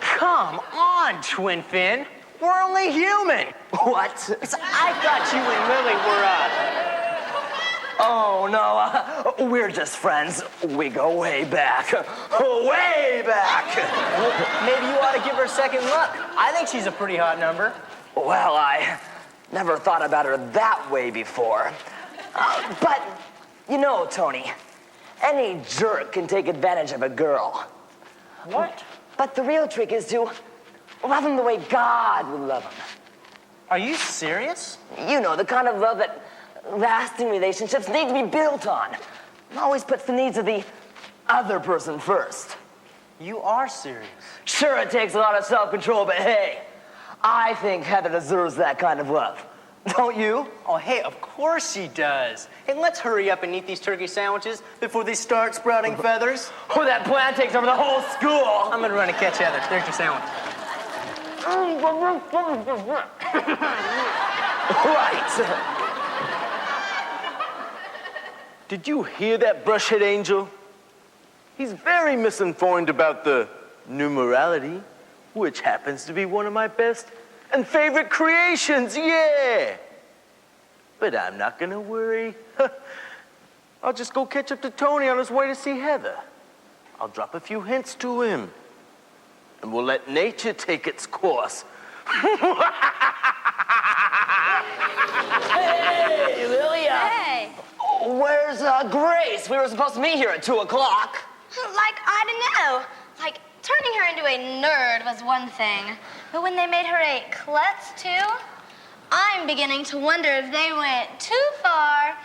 Come on, Twin Fin. We're only human. What? I thought you and Lily were, Oh, no, we're just friends. We go way back. Way back. Maybe you ought to give her a second look. I think she's a pretty hot number. Well, I never thought about her that way before. But, you know, Tony, any jerk can take advantage of a girl. What? But the real trick is to love them the way God would love them. Are you serious? You know, the kind of love that lasting relationships need to be built on. Always puts the needs of the other person first. You are serious. Sure, it takes a lot of self-control, but hey, I think Heather deserves that kind of love. Don't you? Oh, hey, of course she does. Hey, let's hurry up and eat these turkey sandwiches before they start sprouting feathers. Oh, that plan takes over the whole school. I'm gonna run and catch Heather. There's your sandwich. Right. Did you hear that, brushhead angel? He's very misinformed about the numerality, which happens to be one of my best and favorite creations, yeah. But I'm not gonna worry. I'll just go catch up to Tony on his way to see Heather. I'll drop a few hints to him, and we'll let nature take its course. Hey! Where's Grace? We were supposed to meet here at 2 o'clock. Like, I don't know. Like, turning her into a nerd was one thing. But when they made her a klutz, too, I'm beginning to wonder if they went too far.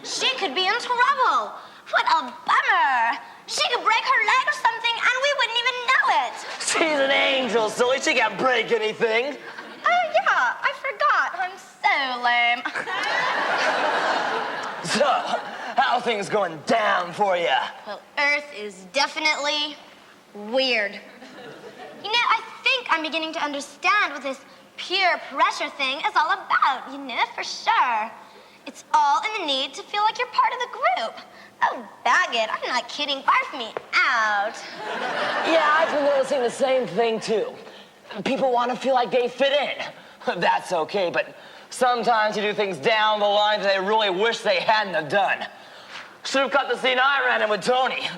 She could be in trouble. What a bummer. She could break her leg or something, and we wouldn't even know it. She's an angel, silly. She can't break anything. Oh, yeah, I forgot. I'm so lame. So, how are things going down for you? Well, Earth is definitely weird. You know, I think I'm beginning to understand what this peer pressure thing is all about, you know, for sure. It's all in the need to feel like you're part of the group. Oh, bag it. I'm not kidding. Barf me out. Yeah, I've been noticing the same thing, too. People want to feel like they fit in. That's okay, but sometimes you do things down the line that they really wish they hadn't have done. Should have cut the scene I ran in with Tony.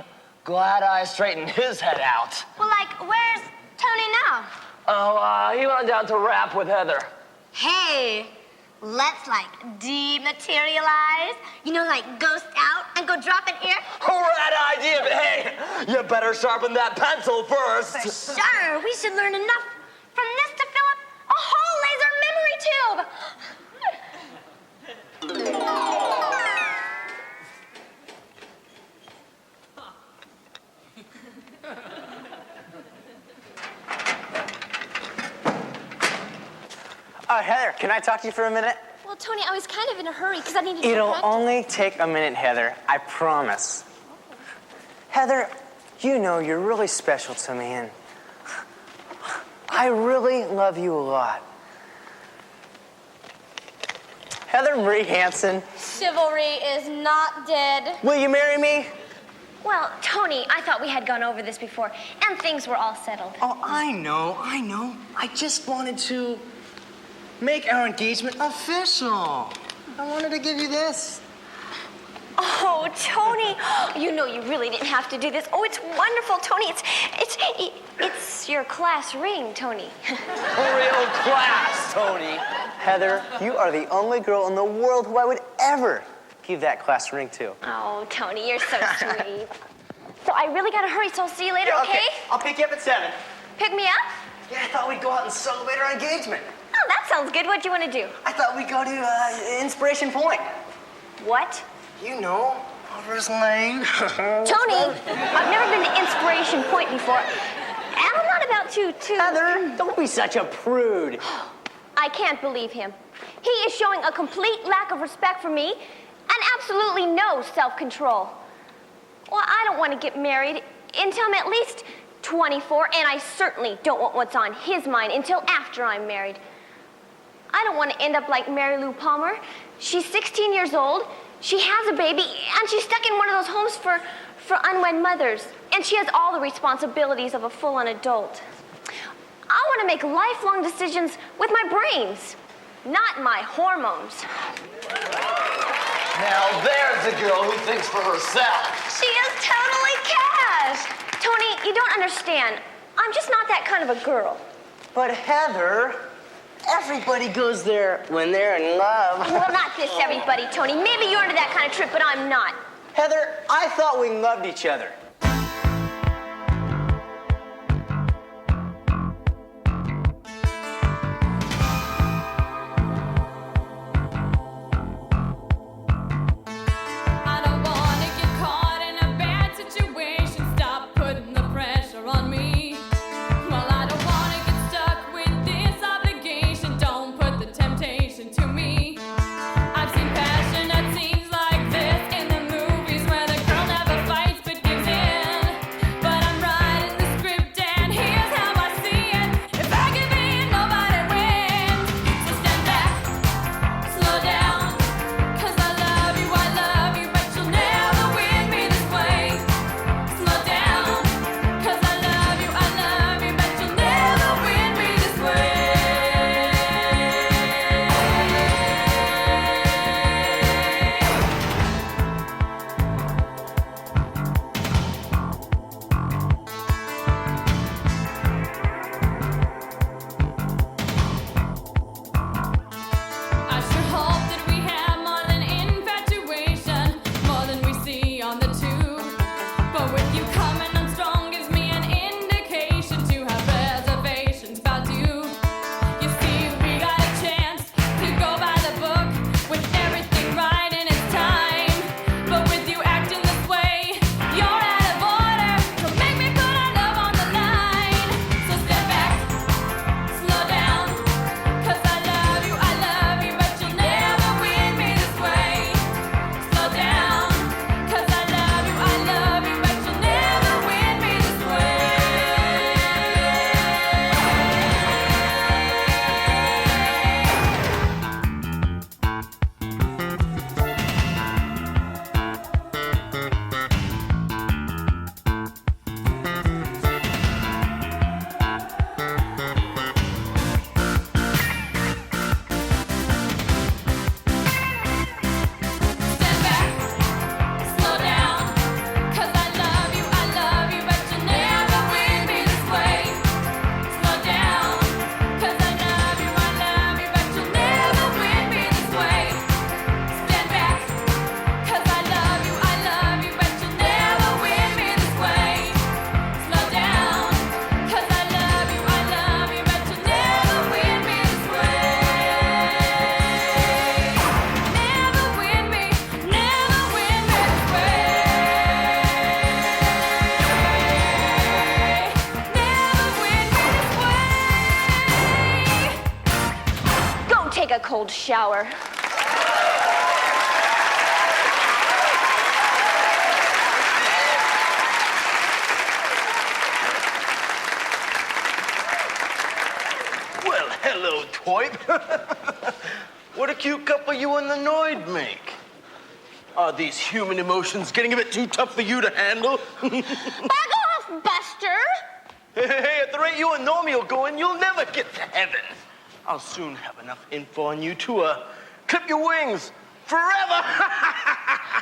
Glad I straightened his head out. Well, like, where's Tony now? Oh, he went down to rap with Heather. Hey, let's, like, dematerialize. You know, like, ghost out and go drop an ear? Rad idea, but hey, you better sharpen that pencil first. For sure. We should learn enough from this to fill up a whole laser memory tube. Heather, can I talk to you for a minute? Well, Tony, I was kind of in a hurry because I needed to It'll practice. only take a minute, Heather. I promise. Heather, you know you're really special to me, and I really love you a lot. Heather Marie Hansen, Chivalry is not dead. will you marry me? Well, Tony, I thought we had gone over this before, and things were all settled. Oh, I know. I just wanted to make our engagement official. I wanted to give you this. Oh, Tony, you know you really didn't have to do this. Oh, it's wonderful, Tony. It's your class ring, Tony. Real class, Tony. Heather, you are the only girl in the world who I would ever give that class ring to. Oh, Tony, you're so sweet. So I really gotta hurry, so I'll see you later, Yeah, okay? I'll pick you up at 7. Pick me up? Yeah, I thought we'd go out and celebrate our engagement. Oh, that sounds good. What do you want to do? I thought we'd go to Inspiration Point. What? You know, Lover's Lane. Tony, I've never been to Inspiration Point before. And I'm not about to... Heather, don't be such a prude. I can't believe him. He is showing a complete lack of respect for me and absolutely no self-control. Well, I don't want to get married until I'm at least 24, and I certainly don't want what's on his mind until after I'm married. I don't want to end up like Mary Lou Palmer. She's 16 years old, she has a baby, and she's stuck in one of those homes for unwed mothers. And she has all the responsibilities of a full-on adult. I want to make lifelong decisions with my brains, not my hormones. Now there's a girl who thinks for herself. She is totally cash. Tony, you don't understand. I'm just not that kind of a girl. But Heather, everybody goes there when they're in love. Well, not this everybody, Tony. Maybe you're into that kind of trip, but I'm not. Heather, I thought we loved each other. I've seen passionate scenes like this in the movies where the girl never fights but gives in. cold shower. Well, hello, Twipe. What a cute couple you and the Noid make. Are these human emotions getting a bit too tough for you to handle? Back off, Buster! Hey, at the rate you and Normie are going, you'll never get to heaven. I'll soon have enough info on you to, clip your wings forever.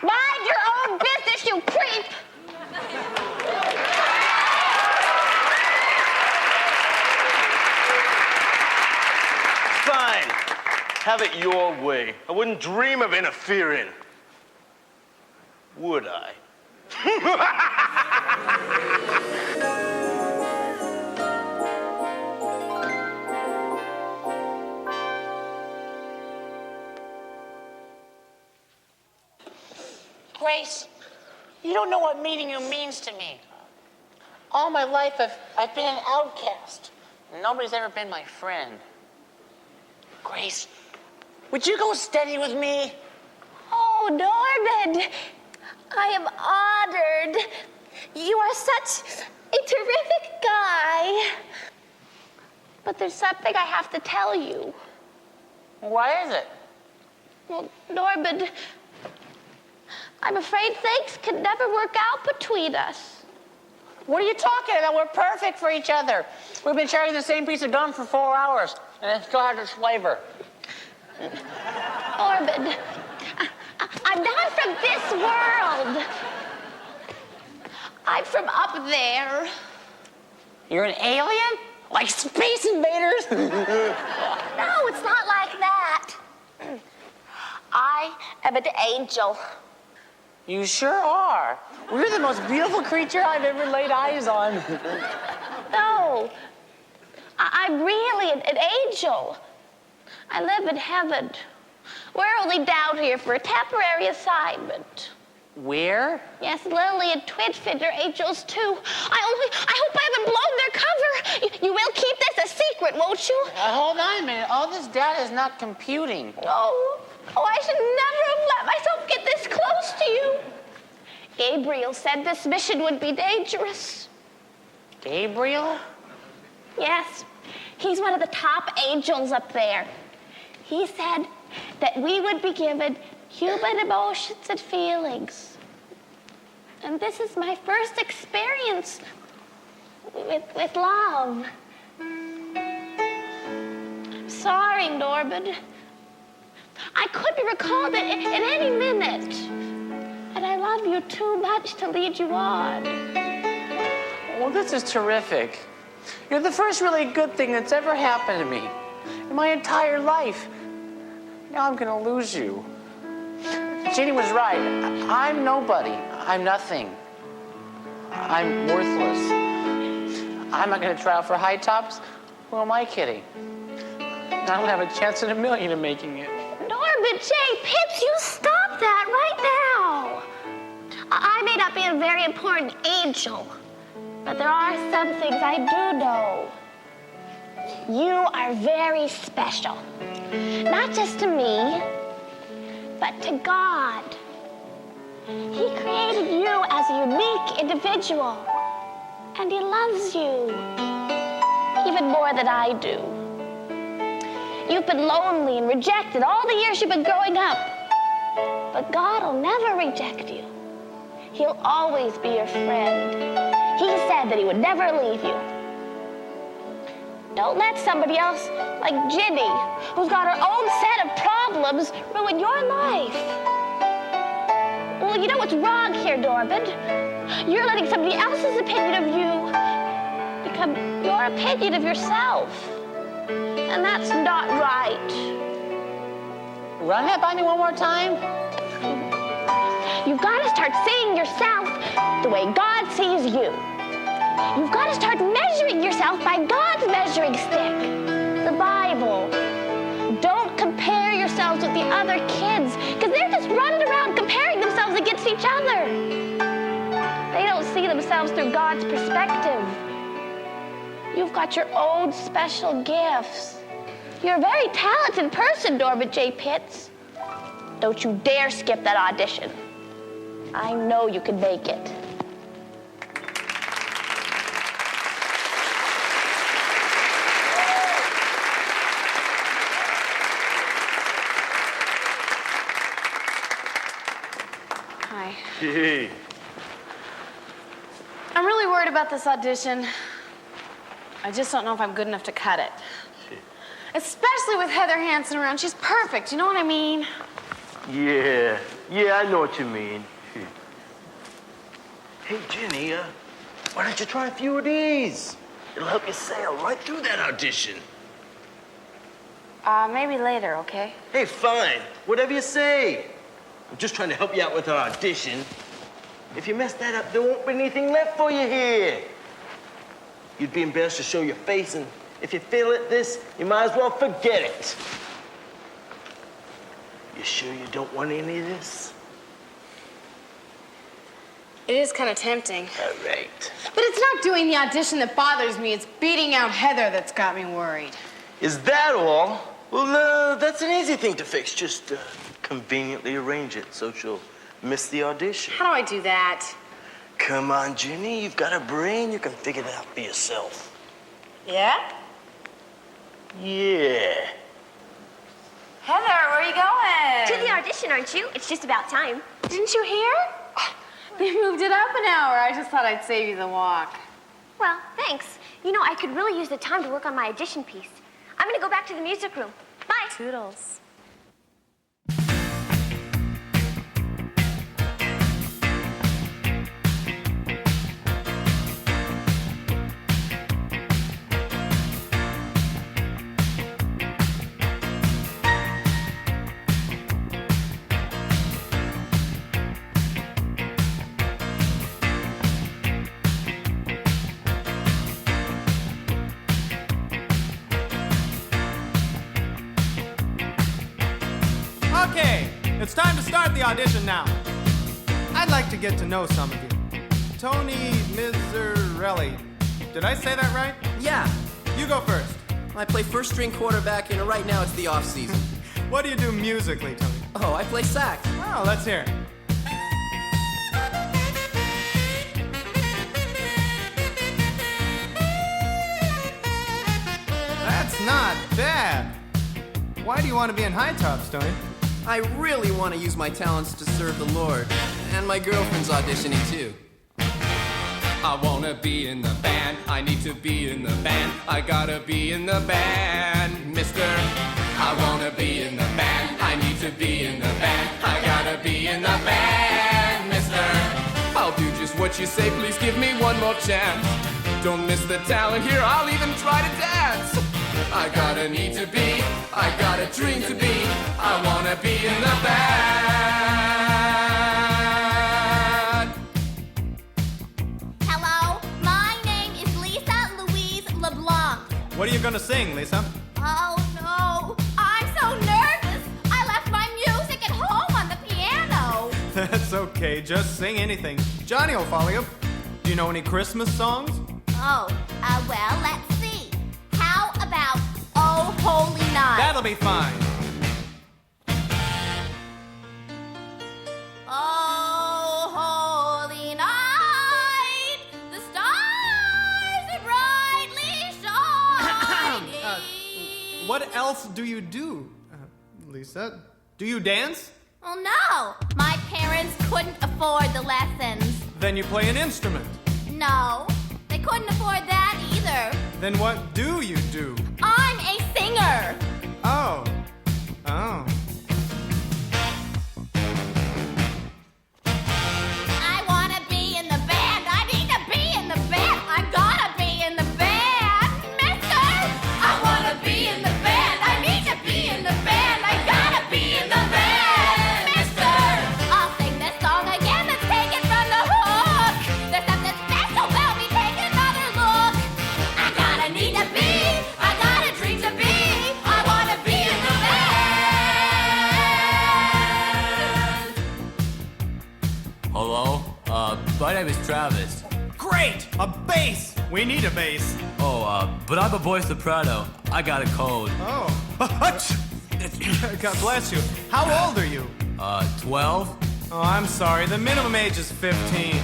Mind your own business, you creep! Fine. Have it your way. I wouldn't dream of interfering. Would I? Grace, you don't know what meeting you means to me. All my life, I've been an outcast. Nobody's ever been my friend. Grace, would you go steady with me? Oh, Norman, I am honored. You are such a terrific guy. But there's something I have to tell you. What is it? Well, Norman, I'm afraid things can never work out between us. What are you talking about? We're perfect for each other. We've been sharing the same piece of gum for 4 hours, and it still has its flavor. Norman, I'm not from this world. I'm from up there. You're an alien? Like Space Invaders? No, it's not like that. I am an angel. You sure are. We're the most beautiful creature I've ever laid eyes on. No, I'm really an angel. I live in heaven. We're only down here for a temporary assignment. Where? Yes, Lily and Twitfit are angels too. I hope I haven't blown their cover. You will keep this a secret, won't you? Hold on a minute. All this data is not computing. Oh, I should never have let myself get this close to you. Gabriel said this mission would be dangerous. Gabriel? Yes, he's one of the top angels up there. He said that we would be given human emotions and feelings. And this is my first experience with love. I'm sorry, Norman. I could be recalled at any minute. And I love you too much to lead you on. Well, this is terrific. You're the first really good thing that's ever happened to me in my entire life. Now I'm gonna lose you. Ginny was right. I'm nobody. I'm nothing. I'm worthless. I'm not gonna try out for high tops. Who am I kidding? I don't have a chance in a million of making it. Norman J. Pitts, you stop that right now. I may not be a very important angel, but there are some things I do know. You are very special. Not just to me, but to God. He created you as a unique individual, and He loves you even more than I do. You've been lonely and rejected all the years you've been growing up, but God will never reject you. He'll always be your friend. He said that He would never leave you. Don't let somebody else, like Ginny, who's got her own set of problems, ruin your life. Well, you know what's wrong here, Norman? You're letting somebody else's opinion of you become your opinion of yourself. And that's not right. Run that by me one more time. You've got to start seeing yourself the way God sees you. You've got to start measuring yourself by God's measuring stick, the Bible. Don't compare yourselves with the other kids, because they're just running around comparing themselves against each other. They don't see themselves through God's perspective. You've got your own special gifts. You're a very talented person, Norbert J. Pitts. Don't you dare skip that audition. I know you can make it. Hi. Hey. I'm really worried about this audition. I just don't know if I'm good enough to cut it. Especially with Heather Hansen around. She's perfect, you know what I mean? Yeah, I know what you mean. Hey, Jenny, why don't you try a few of these? It'll help you sail right through that audition. Maybe later, okay? Hey, fine. Whatever you say. I'm just trying to help you out with an audition. If you mess that up, there won't be anything left for you here. You'd be embarrassed to show your face, and if you fail at this, you might as well forget it. You sure you don't want any of this? It is kind of tempting. All right. But it's not doing the audition that bothers me. It's beating out Heather that's got me worried. Is that all? Well, that's an easy thing to fix. Just conveniently arrange it so she'll miss the audition. How do I do that? Come on, Jenny. You've got a brain. You can figure it out for yourself. Yeah? Yeah. Heather, where are you going? To the audition, aren't you? It's just about time. Didn't you hear? They moved it up an hour. I just thought I'd save you the walk. Well, thanks. You know, I could really use the time to work on my audition piece. I'm gonna go back to the music room. Bye. Toodles. Okay, it's time to start the audition now. I'd like to get to know some of you. Tony Miserelli. Did I say that right? Yeah. You go first. I play first string quarterback, and right now it's the off season. What do you do musically, Tony? Oh, I play sax. Oh, let's hear it. That's not bad. Why do you want to be in high tops, Tony? I really want to use my talents to serve the Lord. And my girlfriend's auditioning too. I wanna be in the band, I need to be in the band, I gotta be in the band, mister. I wanna be in the band, I need to be in the band, I gotta be in the band, mister. I'll do just what you say, please give me one more chance. Don't miss the talent here, I'll even try to dance. I gotta need to be, I got a dream to be, I wanna be in the band. Hello, my name is Lisa Louise LeBlanc. What are you gonna sing, Lisa? Oh no, I'm so nervous. I left my music at home on the piano. That's okay, just sing anything. Johnny will follow you. Do you know any Christmas songs? Oh, well, let's see. How about Oh Holy Night? That'll be fine. Oh holy night, the stars are brightly shining. What else do you do, Lisa? Do you dance? Oh no, my parents couldn't afford the lessons. Then you play an instrument. No, they couldn't afford that either. Then what do you do? I'm a singer. Oh. I want to be in the band. I need to be in the band. I gotta be in the band, mister. I want to be in the band. I need to be in the band. I gotta be in the band, mister. I'll sing this song again. Let's take it from the hook. There's something special about me. Take another look. I gotta need to be. I got a dream to be. I want to be in the band. Hello? My name is Travis. Great! A bass! We need a bass. Oh, but I'm a boy soprano. I got a cold. Oh. God bless you. How old are you? 12. Oh, I'm sorry. The minimum age is 15.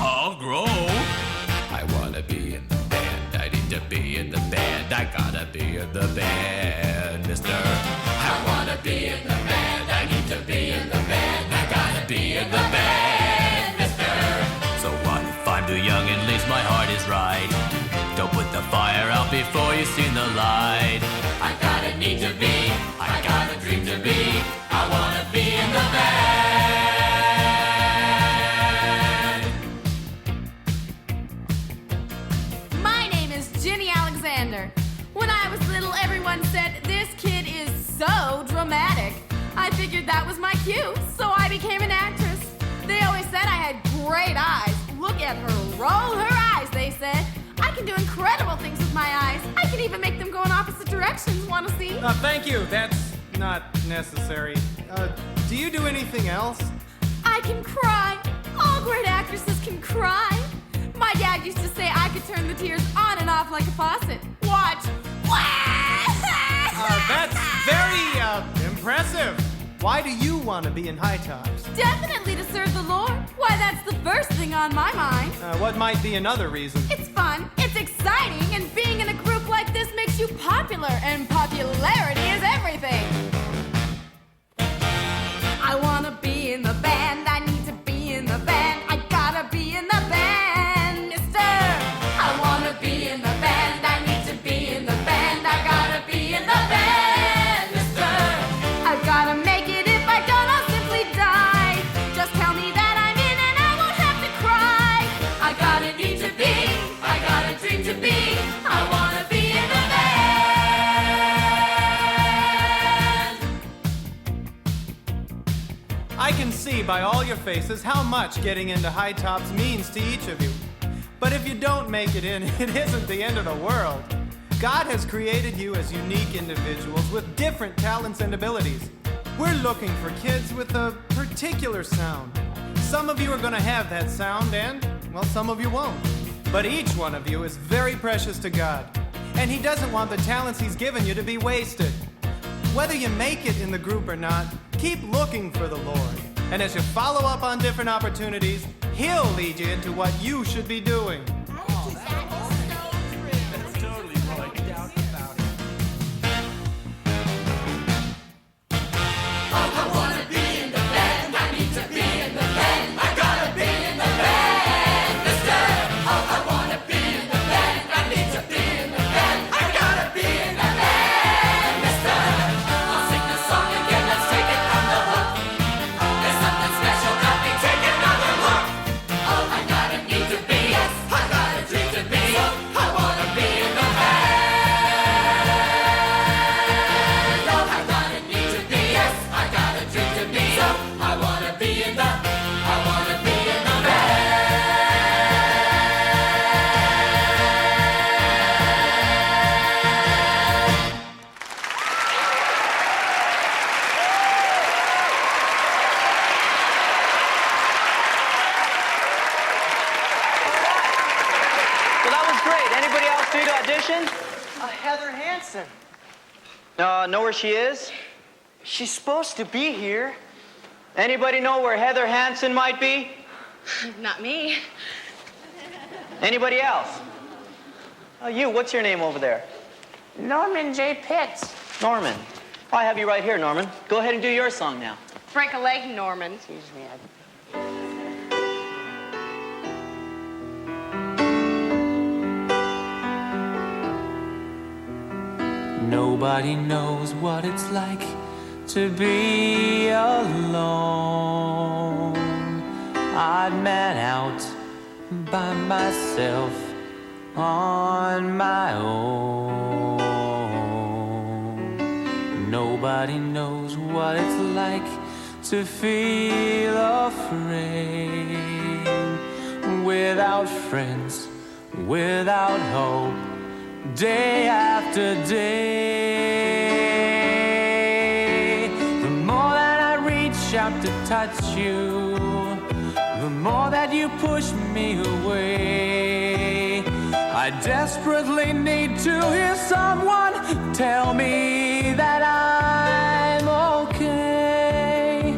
I'll grow. I wanna be in the band. I need to be in the band. I gotta be in the band, mister. I wanna be in the band. I need to be in the band. I gotta be in the band, mister. So what if I'm too young and at least my heart is right? Don't put the fire out before you've seen the light. I gotta need to be. I gotta dream to be. I wanna be in the band. When I was little, everyone said, this kid is so dramatic. I figured that was my cue, so I became an actress. They always said I had great eyes. Look at her roll her eyes, they said. I can do incredible things with my eyes. I can even make them go in opposite directions. Want to see? Thank you. That's not necessary. Do you do anything else? I can cry. All great actresses can cry. My dad used to say I could turn the tears on and off like a faucet. Watch. That's very, impressive. Why do you want to be in high tops? Definitely to serve the Lord. Why, that's the first thing on my mind. What might be another reason? It's fun, it's exciting, and being in a group like this makes you popular, and popularity is everything. I want to be in the band, I need to be in the band, I gotta be in the band, mister. I want to be in the band, I need to be in the band, I gotta be in the band, mister. I've gotta make it, if I don't I'll simply die. Just tell me that I'm in and I won't have to cry. I gotta need to be, I gotta dream to be, I wanna be in the band. I can see by all your faces how much getting into high tops means to each of you. But if you don't make it in, it isn't the end of the world. God has created you as unique individuals with different talents and abilities. We're looking for kids with a particular sound. Some of you are going to have that sound and, well, some of you won't. But each one of you is very precious to God. And He doesn't want the talents He's given you to be wasted. Whether you make it in the group or not, keep looking for the Lord. And as you follow up on different opportunities, He'll lead you into what you should be doing. Heather Hansen. Know where she is? She's supposed to be here. Anybody know where Heather Hansen might be? Not me. Anybody else? Oh, you, what's your name over there? Norman J. Pitts. Norman. Oh, I have you right here, Norman. Go ahead and do your song now. Break a leg, Norman. Excuse me. Nobody knows what it's like to be alone. Odd man out by myself on my own. Nobody knows what it's like to feel afraid. Without friends, without hope, day after day. The more that I reach out to touch you, the more that you push me away. I desperately need to hear someone tell me that I'm okay.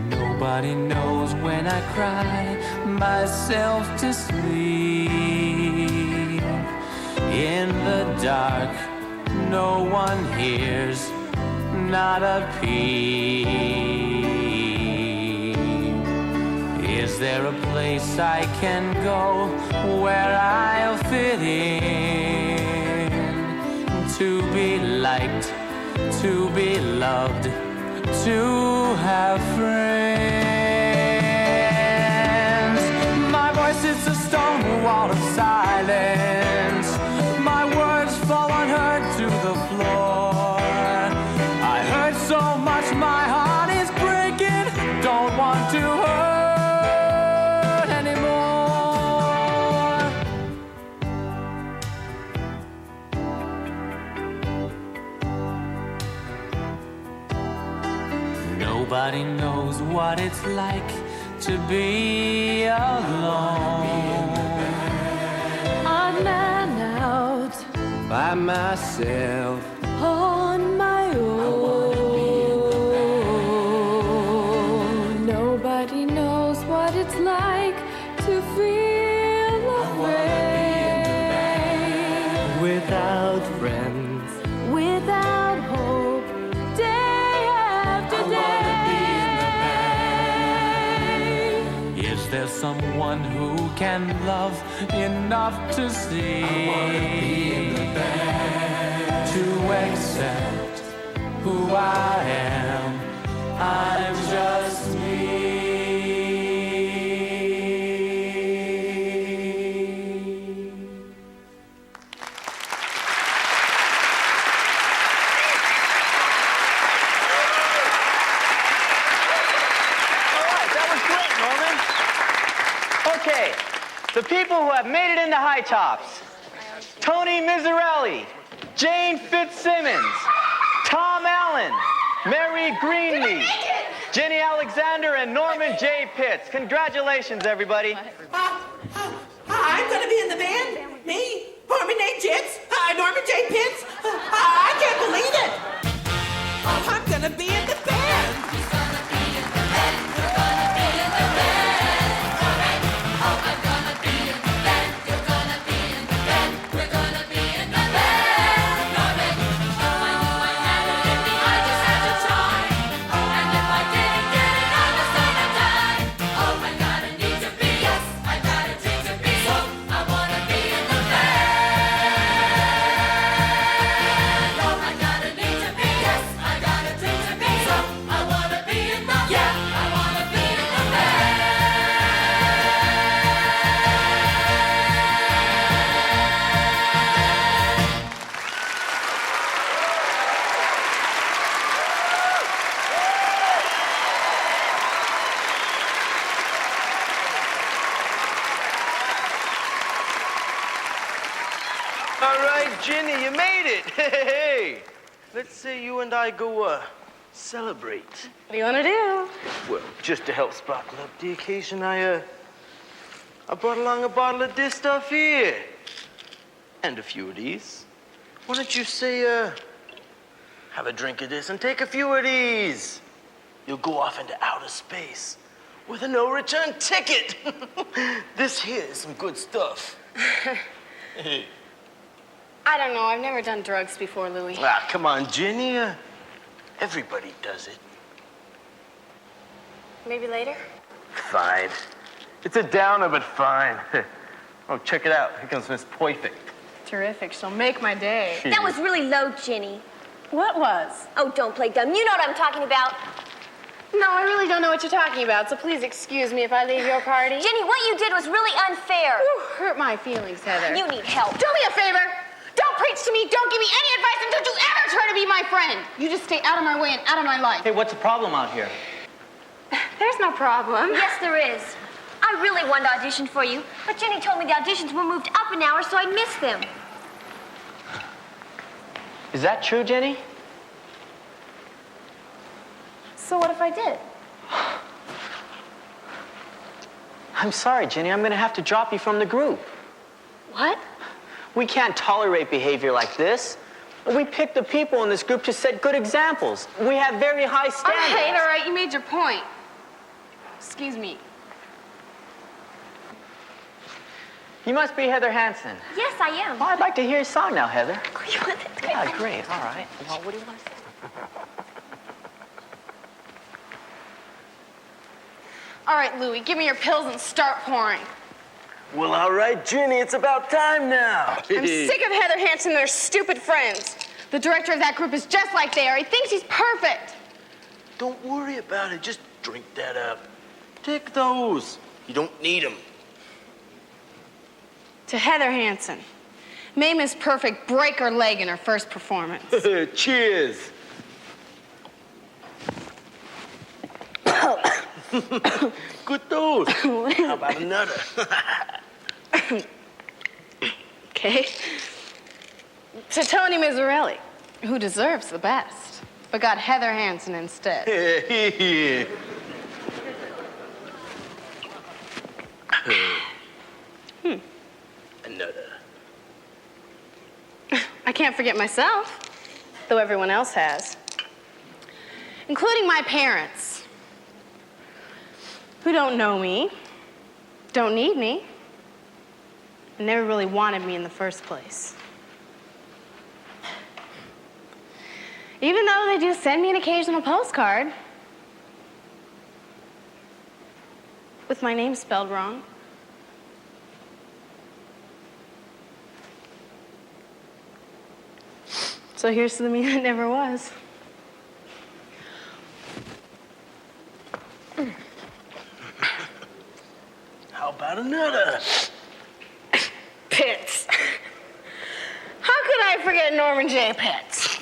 Nobody knows when I cry myself to sleep. In the dark, no one hears, not a peep. Is there a place I can go where I'll fit in? To be liked, to be loved, to have friends. My voice is a stone wall of silence. My words fall unheard to the floor. I heard so much, my heart is breaking. Don't want to hurt anymore. Nobody knows what it's like to be alone. On and out, By myself. on my own. Nobody knows what it's like to feel afraid. Without friends. Without hope, day after day. Is there someone who can love enough to see? To accept who I am. I'm just me. That was great, Norman. Okay, the people who have made it into High Tops. Tony Miserelli, Jane Fitzsimmons, Tom Allen, Mary Greenleaf, Jenny Alexander, and Norman J. Pitts. Congratulations, everybody. I'm gonna be in the band? Me? Norman J. Pitts? Norman J. Pitts? I can't believe it! I'm gonna be in the band! All right, Ginny, you made it. Hey, let's say you and I go celebrate. What do you want to do? Well, just to help sparkle up the occasion, I brought along a bottle of this stuff here. And a few of these. Why don't you say, have a drink of this and take a few of these? You'll go off into outer space with a no-return ticket. This here is some good stuff. Hey. I don't know. I've never done drugs before, Louie. Ah, come on, Ginny. Everybody does it. Maybe later? Fine. It's a downer, but fine. Oh, check it out. Here comes Miss Perfect. Terrific. She'll make my day. That was really low, Ginny. What was? Oh, don't play dumb. You know what I'm talking about. No, I really don't know what you're talking about, so please excuse me if I leave your party. Jenny, what you did was really unfair. You hurt my feelings, Heather. You need help. Do me a favor. Don't preach to me. Don't give me any advice, and don't you ever try to be my friend. You just stay out of my way and out of my life. Hey, what's the problem out here? There's no problem. Yes, there is. I really wanted to audition for you, but Jenny told me the auditions were moved up an hour, so I'd miss them. Is that true, Jenny? So what if I did? I'm sorry, Jenny. I'm going to have to drop you from the group. What? We can't tolerate behavior like this. We picked the people in this group to set good examples. We have very high standards. All right, you made your point. Excuse me. You must be Heather Hansen. Yes, I am. Oh, I'd like to hear your song now, Heather. You want it? Yeah, great. All right. Well, what do you want to say? All right, Louie, give me your pills and start pouring. Well, all right, Ginny, it's about time now. I'm sick of Heather Hansen and her stupid friends. The director of that group is just like they are. He thinks he's perfect. Don't worry about it. Just drink that up. Take those. You don't need them. To Heather Hansen, may Miss Perfect break her leg in her first performance. Cheers. Good dose. How about another? Okay. To Tony Miserelli, who deserves the best, but got Heather Hansen instead. Another. I can't forget myself, though everyone else has, including my parents, who don't know me, don't need me, and never really wanted me in the first place. Even though they do send me an occasional postcard with my name spelled wrong. So here's to the me that never was. How about another? Pitts. How could I forget Norman J. Pitts?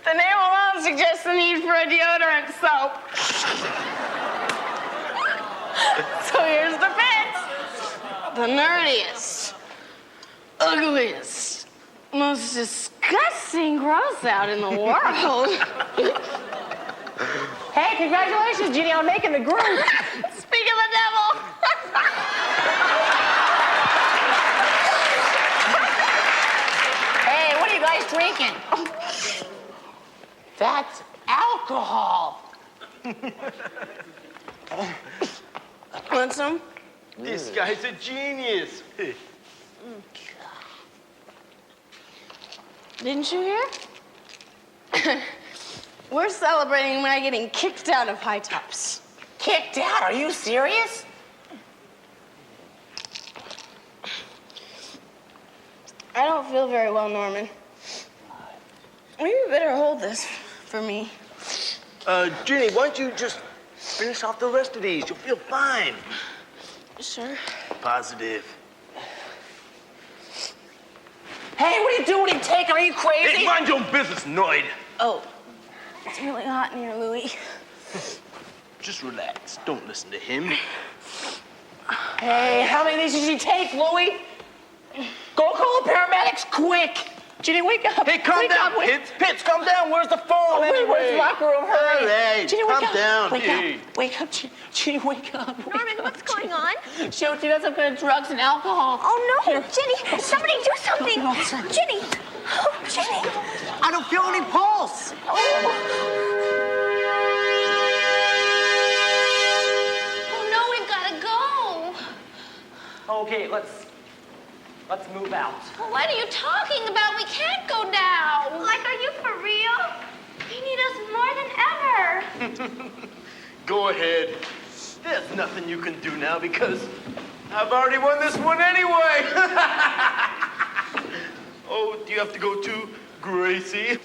The name alone suggests the need for a deodorant soap. So here's the Pitts. The nerdiest, ugliest, most disgusting gross out in the world. Hey, congratulations, Ginny, on making the group. Speak of the devil. Hey, what are you guys drinking? That's alcohol. Want some? This guy's a genius. Didn't you hear? We're celebrating my getting kicked out of High Tops. Kicked out? Are you serious? I don't feel very well, Norman. Maybe you better hold this for me. Ginny, why don't you just finish off the rest of these? You'll feel fine. Sure. Positive. Hey, what are you doing? What are you taking? Are you crazy? Hey, mind your own business, Noid. Oh, it's really hot in here, Louie. Just relax. Don't listen to him. Hey, how many of these did you take, Louie? Go call the paramedics, quick. Ginny, wake up. Hey, calm down, Pitts, calm down. Where's the phone anyway? Where's the locker room? Hurry. Hey, Ginny, wake calm up. down. Wake Hey. up. Wake up, Ginny, wake up. Norman, what's going on? She does some kind of drugs and alcohol. Oh, no. Here. Ginny, somebody do something. Ginny. Oh, Ginny. I don't feel any pulse. Oh, no, we've got to go. Okay, let's move out. What are you talking about? We can't go now. Like, are you for real? They need us more than ever. Go ahead. There's nothing you can do now because I've already won this one anyway. Oh, do you have to go too, Gracie?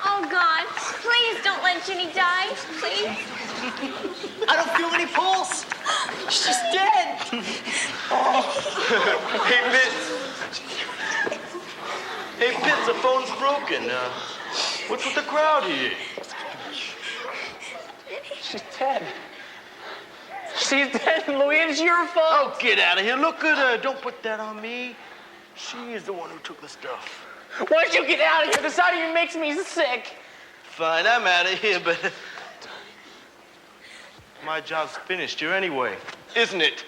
Oh, God. Please don't let Ginny die. Please. I don't feel any pulse. She's dead. Hey, Pitts. Hey, Pitts, the phone's broken. What's with the crowd here? She's dead. She's dead, Louie. It's your fault. Oh, get out of here. Look at her. Don't put that on me. She's the one who took the stuff. Why don't you get out of here? This out of you makes me sick. Fine, I'm out of here, but my job's finished here anyway, isn't it?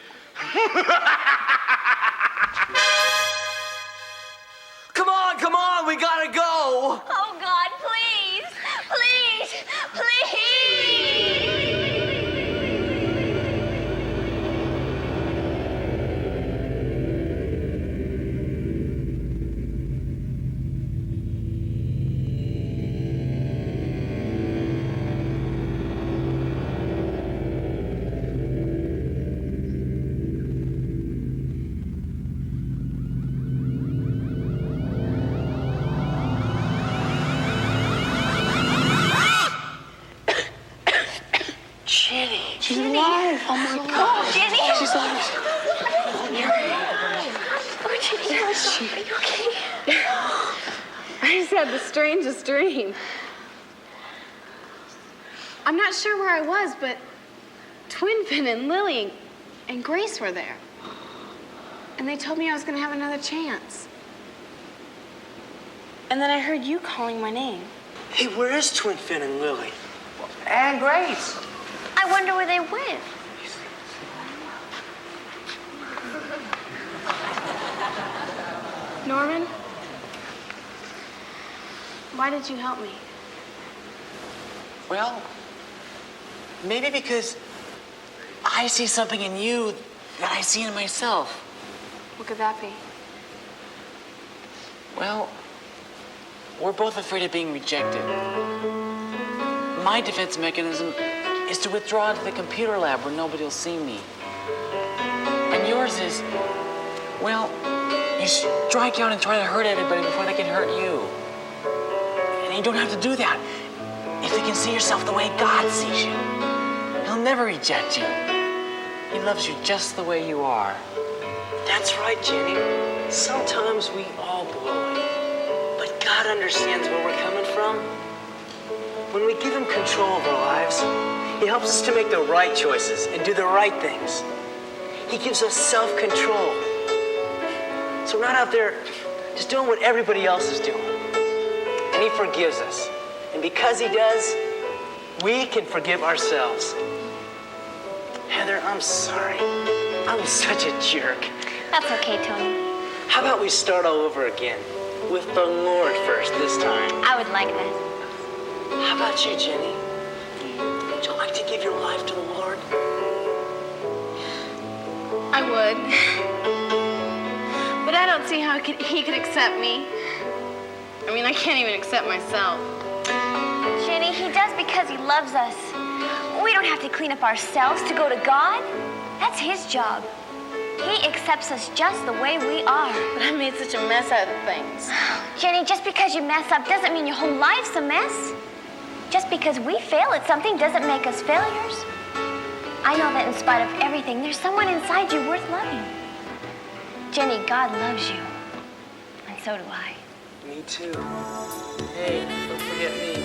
on, we gotta go. Oh, God, please. Please. Please. She's alive. Oh my God. Jenny. She's alive. Oh, Jenny, are you okay? I just had the strangest dream. I'm not sure where I was, but Twin Fin and Lily and Grace were there. And they told me I was going to have another chance. And then I heard you calling my name. Hey, where is Twin Fin and Lily? And Grace. I wonder where they went. Norman, why did you help me? Well, maybe because I see something in you that I see in myself. What could that be? Well, we're both afraid of being rejected. My defense mechanism is to withdraw into the computer lab where nobody will see me. And yours is, well, you strike out and try to hurt everybody before they can hurt you. And you don't have to do that if you can see yourself the way God sees you. He'll never reject you. He loves you just the way you are. That's right, Jenny. Sometimes we all blow it. But God understands where we're coming from. When we give him control of our lives, he helps us to make the right choices and do the right things. He gives us self-control. So we're not out there just doing what everybody else is doing. And he forgives us. And because he does, we can forgive ourselves. Heather, I'm sorry. I was such a jerk. That's okay, Tony. How about we start all over again? With the Lord first this time. I would like that. How about you, Jenny? Would you like to give your life to the Lord? I would. But I don't see how he could accept me. I mean, I can't even accept myself. Jenny, he does because he loves us. We don't have to clean up ourselves to go to God. That's his job. He accepts us just the way we are. But I made such a mess out of things. Jenny, just because you mess up doesn't mean your whole life's a mess. Just because we fail at something doesn't make us failures. I know that in spite of everything, there's someone inside you worth loving. Jenny, God loves you. And so do I. Me too. Hey, don't forget me.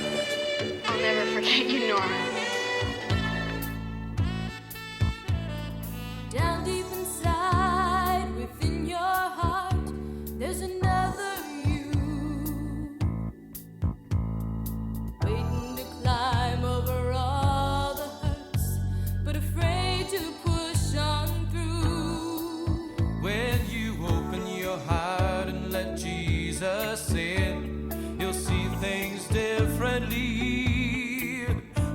I'll never forget you, Norman. Down deep inside, within your heart, there's another you, waiting to climb over all the hurts, but afraid to push on through. When you open your heart and let Jesus in, you'll see things differently.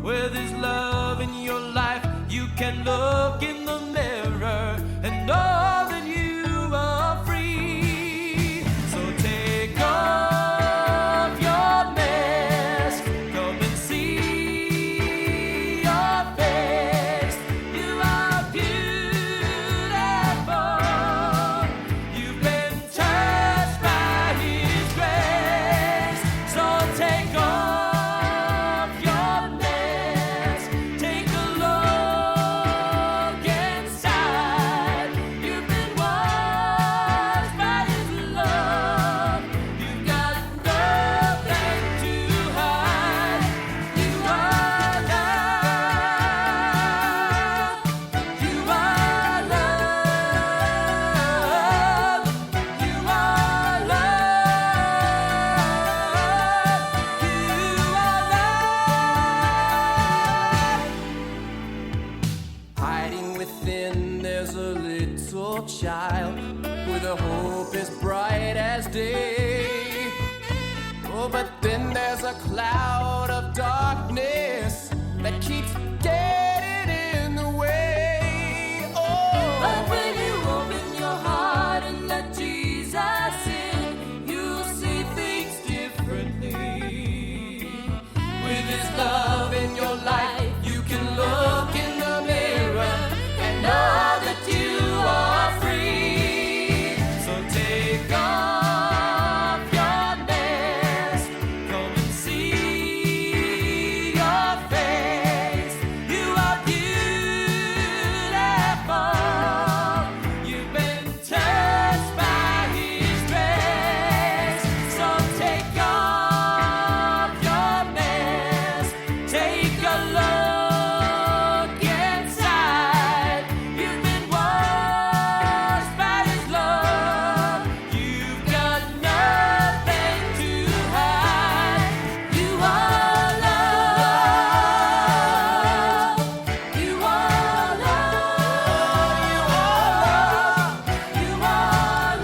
With his love in your life, you can look in the mirror and know that you are free. So take off your mask, come and see your face. You are beautiful. You've been touched by his grace. So take off your mask, take a look inside. You've been washed by his love. You've got nothing to hide. You are loved. You are loved. You are loved. Hiding within, there's a little child with a hope as bright as day. Oh, but then there's a cloud of darkness that keeps getting in the way. Oh, but when you open your heart and let Jesus in, you'll see things differently. With His love in your life, you can look in the mirror and know that you are free. So take off your mask, come and see your face. You are beautiful. You've been touched by His grace. So take off your mask, take a look inside. You've been washed by His love. You've got nothing to hide. You are love. You are love. You are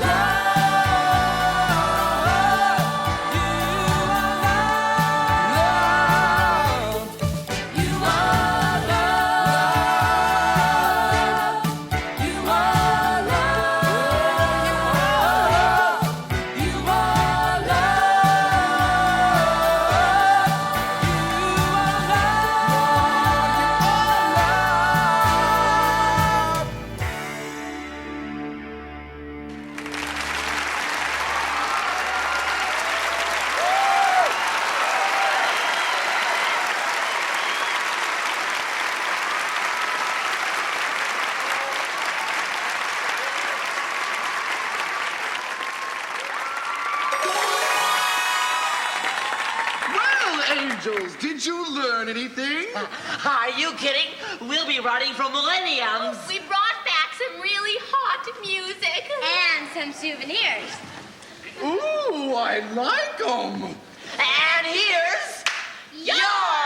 Well, angels, did you learn anything? Are you kidding? We'll be writing for millenniums. We brought back some really hot music. And some souvenirs. Ooh, I like 'em. And here's your